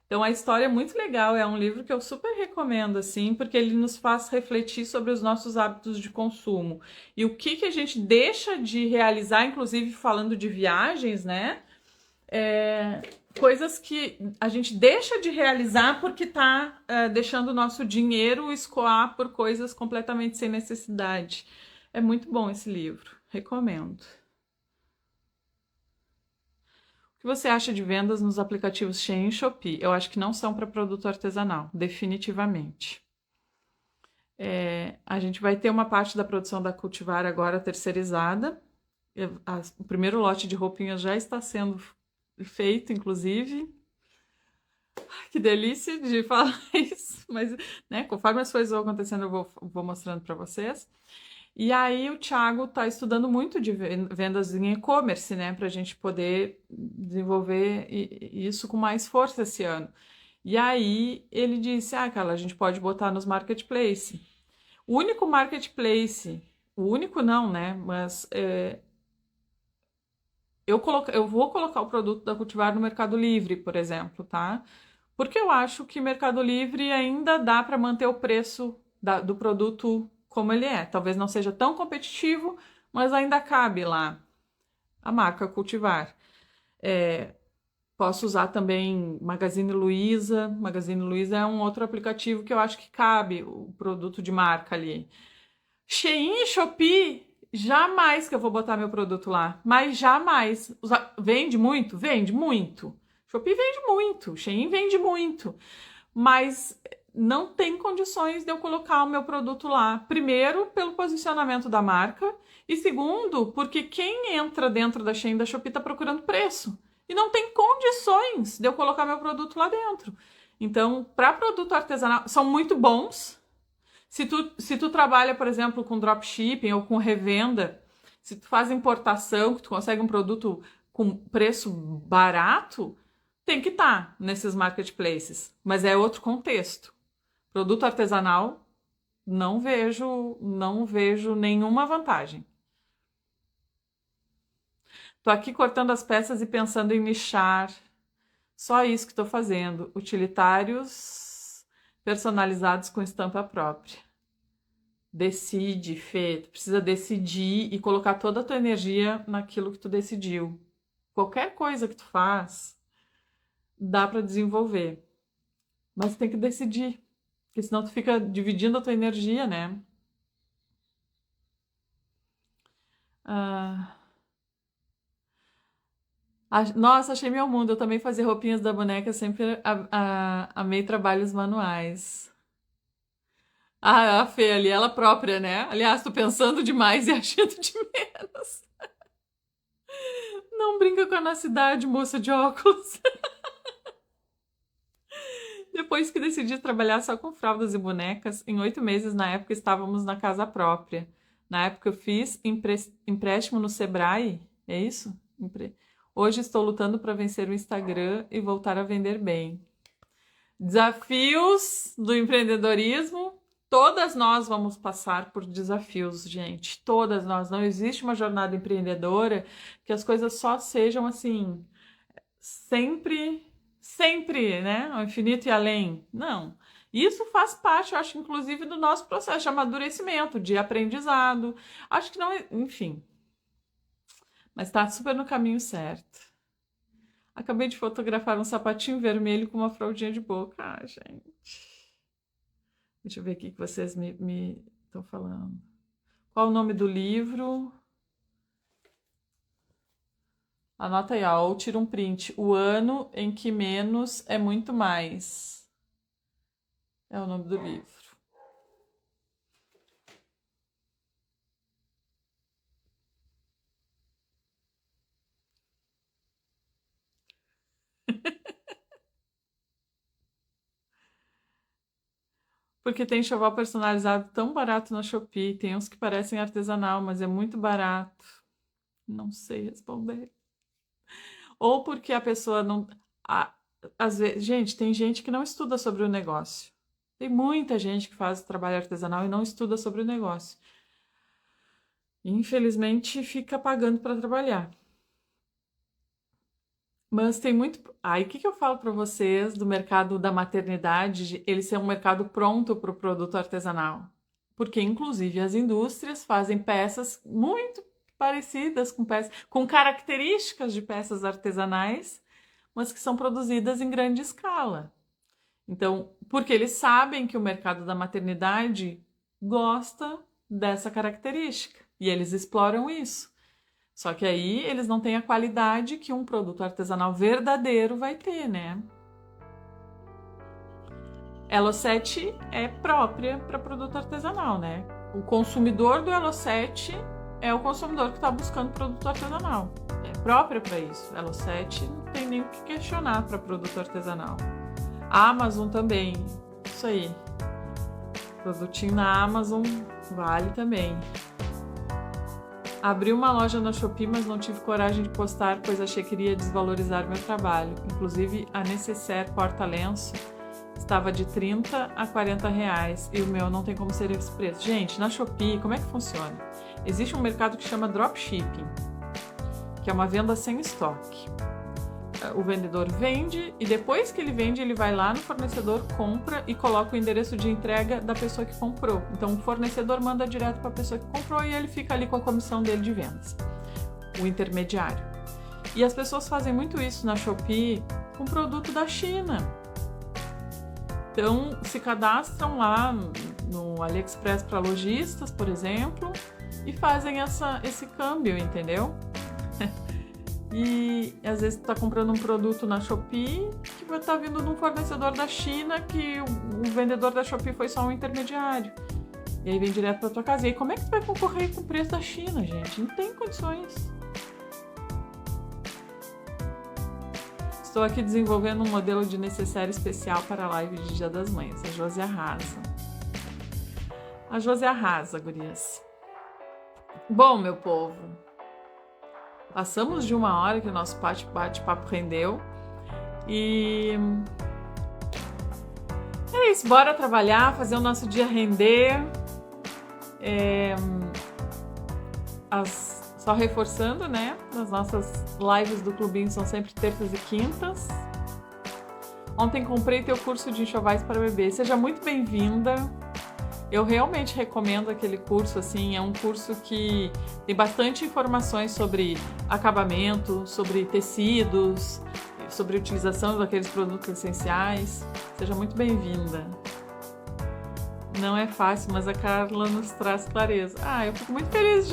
Então a história é muito legal, é um livro que eu super recomendo, assim, porque ele nos faz refletir sobre os nossos hábitos de consumo. E o que a gente deixa de realizar, inclusive falando de viagens, né? Coisas que a gente deixa de realizar porque tá deixando o nosso dinheiro escoar por coisas completamente sem necessidade. É muito bom esse livro, recomendo. O que você acha de vendas nos aplicativos Shein e Shopee? Eu acho que não são para produto artesanal, definitivamente. A gente vai ter uma parte da produção da Cultivar agora terceirizada. O primeiro lote de roupinhas já está sendo feito, inclusive. Ai, que delícia de falar isso, mas né, conforme as coisas vão acontecendo, eu vou mostrando para vocês. E aí o Thiago está estudando muito de vendas em e-commerce, né, para a gente poder desenvolver isso com mais força esse ano. E aí ele disse, Carla, a gente pode botar nos marketplace. O único marketplace, o único não, né, mas eu vou colocar o produto da Cultivar no Mercado Livre, por exemplo, tá? Porque eu acho que Mercado Livre ainda dá para manter o preço do produto como ele é. Talvez não seja tão competitivo, mas ainda cabe lá a marca Cultivar. Posso usar também Magazine Luiza. Magazine Luiza é um outro aplicativo que eu acho que cabe o produto de marca ali. Shein e Shopee, jamais que eu vou botar meu produto lá. Mas jamais. Vende muito? Vende muito. Shopee vende muito. Shein vende muito. Mas não tem condições de eu colocar o meu produto lá. Primeiro, pelo posicionamento da marca. E segundo, porque quem entra dentro da Shein e da Shopee está procurando preço. E não tem condições de eu colocar meu produto lá dentro. Então, para produto artesanal, são muito bons. Se tu trabalha, por exemplo, com dropshipping ou com revenda, se tu faz importação, que tu consegue um produto com preço barato, tem que estar nesses marketplaces. Mas é outro contexto. Produto artesanal, não vejo nenhuma vantagem. Tô aqui cortando as peças e pensando em nichar. Só isso que estou fazendo. Utilitários personalizados com estampa própria. Decide, Fê. Tu precisa decidir e colocar toda a tua energia naquilo que tu decidiu. Qualquer coisa que tu faz, dá para desenvolver. Mas tem que decidir. Porque senão tu fica dividindo a tua energia, né? Ah, nossa, achei meu mundo. Eu também fazia roupinhas da boneca, sempre amei trabalhos manuais. Ah, a Fê ali, ela própria, né? Aliás, tô pensando demais e achando de menos. Não brinca com a nossa idade, moça de óculos. Depois que decidi trabalhar só com fraldas e bonecas, em 8 meses, na época, estávamos na casa própria. Na época, eu fiz empréstimo no Sebrae. É isso? Hoje estou lutando para vencer o Instagram e voltar a vender bem. Desafios do empreendedorismo. Todas nós vamos passar por desafios, gente. Todas nós. Não existe uma jornada empreendedora que as coisas só sejam assim, sempre, sempre, né? Ao infinito e além. Não. Isso faz parte, eu acho, inclusive, do nosso processo de amadurecimento, de aprendizado. Acho que não, enfim. Mas tá super no caminho certo. Acabei de fotografar um sapatinho vermelho com uma fraldinha de boca. Ah, gente. Deixa eu ver aqui que vocês me estão falando. Qual o nome do livro? Anota aí, ó, ou tira um print. O ano em que menos é muito mais. É o nome do livro. Porque tem enxoval personalizado tão barato na Shopee. Tem uns que parecem artesanal, mas é muito barato. Não sei responder. Ou porque a pessoa não. Às vezes, gente, tem gente que não estuda sobre o negócio. Tem muita gente que faz trabalho artesanal e não estuda sobre o negócio. Infelizmente, fica pagando para trabalhar. Mas tem muito. Aí, o que que eu falo para vocês do mercado da maternidade? Ele ser um mercado pronto para o produto artesanal. Porque, inclusive, as indústrias fazem peças muito parecidas com peças, com características de peças artesanais, mas que são produzidas em grande escala. Então, porque eles sabem que o mercado da maternidade gosta dessa característica e eles exploram isso. Só que aí eles não têm a qualidade que um produto artesanal verdadeiro vai ter, né? Elo 7 é própria para produto artesanal, né? O consumidor do Elo 7 é o consumidor que está buscando produto artesanal. É própria para isso. Elo 7 não tem nem o que questionar para produto artesanal. A Amazon também. Isso aí. Produtinho na Amazon vale também. Abri uma loja na Shopee, mas não tive coragem de postar, pois achei que iria desvalorizar meu trabalho. Inclusive, a necessaire porta-lenço estava de 30 a 40 reais e o meu não tem como ser esse preço. Gente, na Shopee, como é que funciona? Existe um mercado que chama dropshipping, que é uma venda sem estoque. O vendedor vende e depois que ele vende, ele vai lá no fornecedor, compra e coloca o endereço de entrega da pessoa que comprou. Então, o fornecedor manda direto para a pessoa que comprou e ele fica ali com a comissão dele de vendas, o intermediário. E as pessoas fazem muito isso na Shopee com produto da China. Então, se cadastram lá no AliExpress para lojistas, por exemplo, e fazem esse câmbio, entendeu? E às vezes tu tá comprando um produto na Shopee que vai estar vindo de um fornecedor da China que o vendedor da Shopee foi só um intermediário. E aí vem direto pra tua casa. E aí como é que tu vai concorrer com o preço da China, gente? Não tem condições. Estou aqui desenvolvendo um modelo de necessaire especial para a live de Dia das Mães. A Josi arrasa. A Josi arrasa, gurias. Bom, meu povo, passamos de 1 hora que o nosso bate-papo rendeu. E é isso, bora trabalhar, fazer o nosso dia render. Só reforçando, né? As nossas lives do Clubinho são sempre terças e quintas. Ontem comprei teu curso de enxovais para bebê. Seja muito bem-vinda. Eu realmente recomendo aquele curso, assim, é um curso que tem bastante informações sobre acabamento, sobre tecidos, sobre a utilização daqueles produtos essenciais. Seja muito bem-vinda. Não é fácil, mas a Carla nos traz clareza. Eu fico muito feliz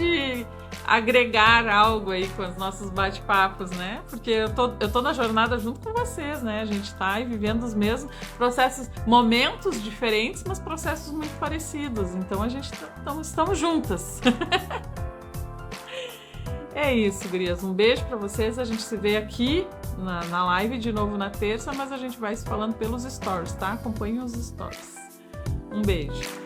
agregar algo aí com os nossos bate-papos, né? Porque eu tô na jornada junto com vocês, né? A gente tá aí vivendo os mesmos processos, momentos diferentes, mas processos muito parecidos. Então a gente estamos juntas. É isso, gurias. Um beijo pra vocês. A gente se vê aqui na live de novo na terça, mas a gente vai se falando pelos stories, tá? Acompanhem os stories. Um beijo.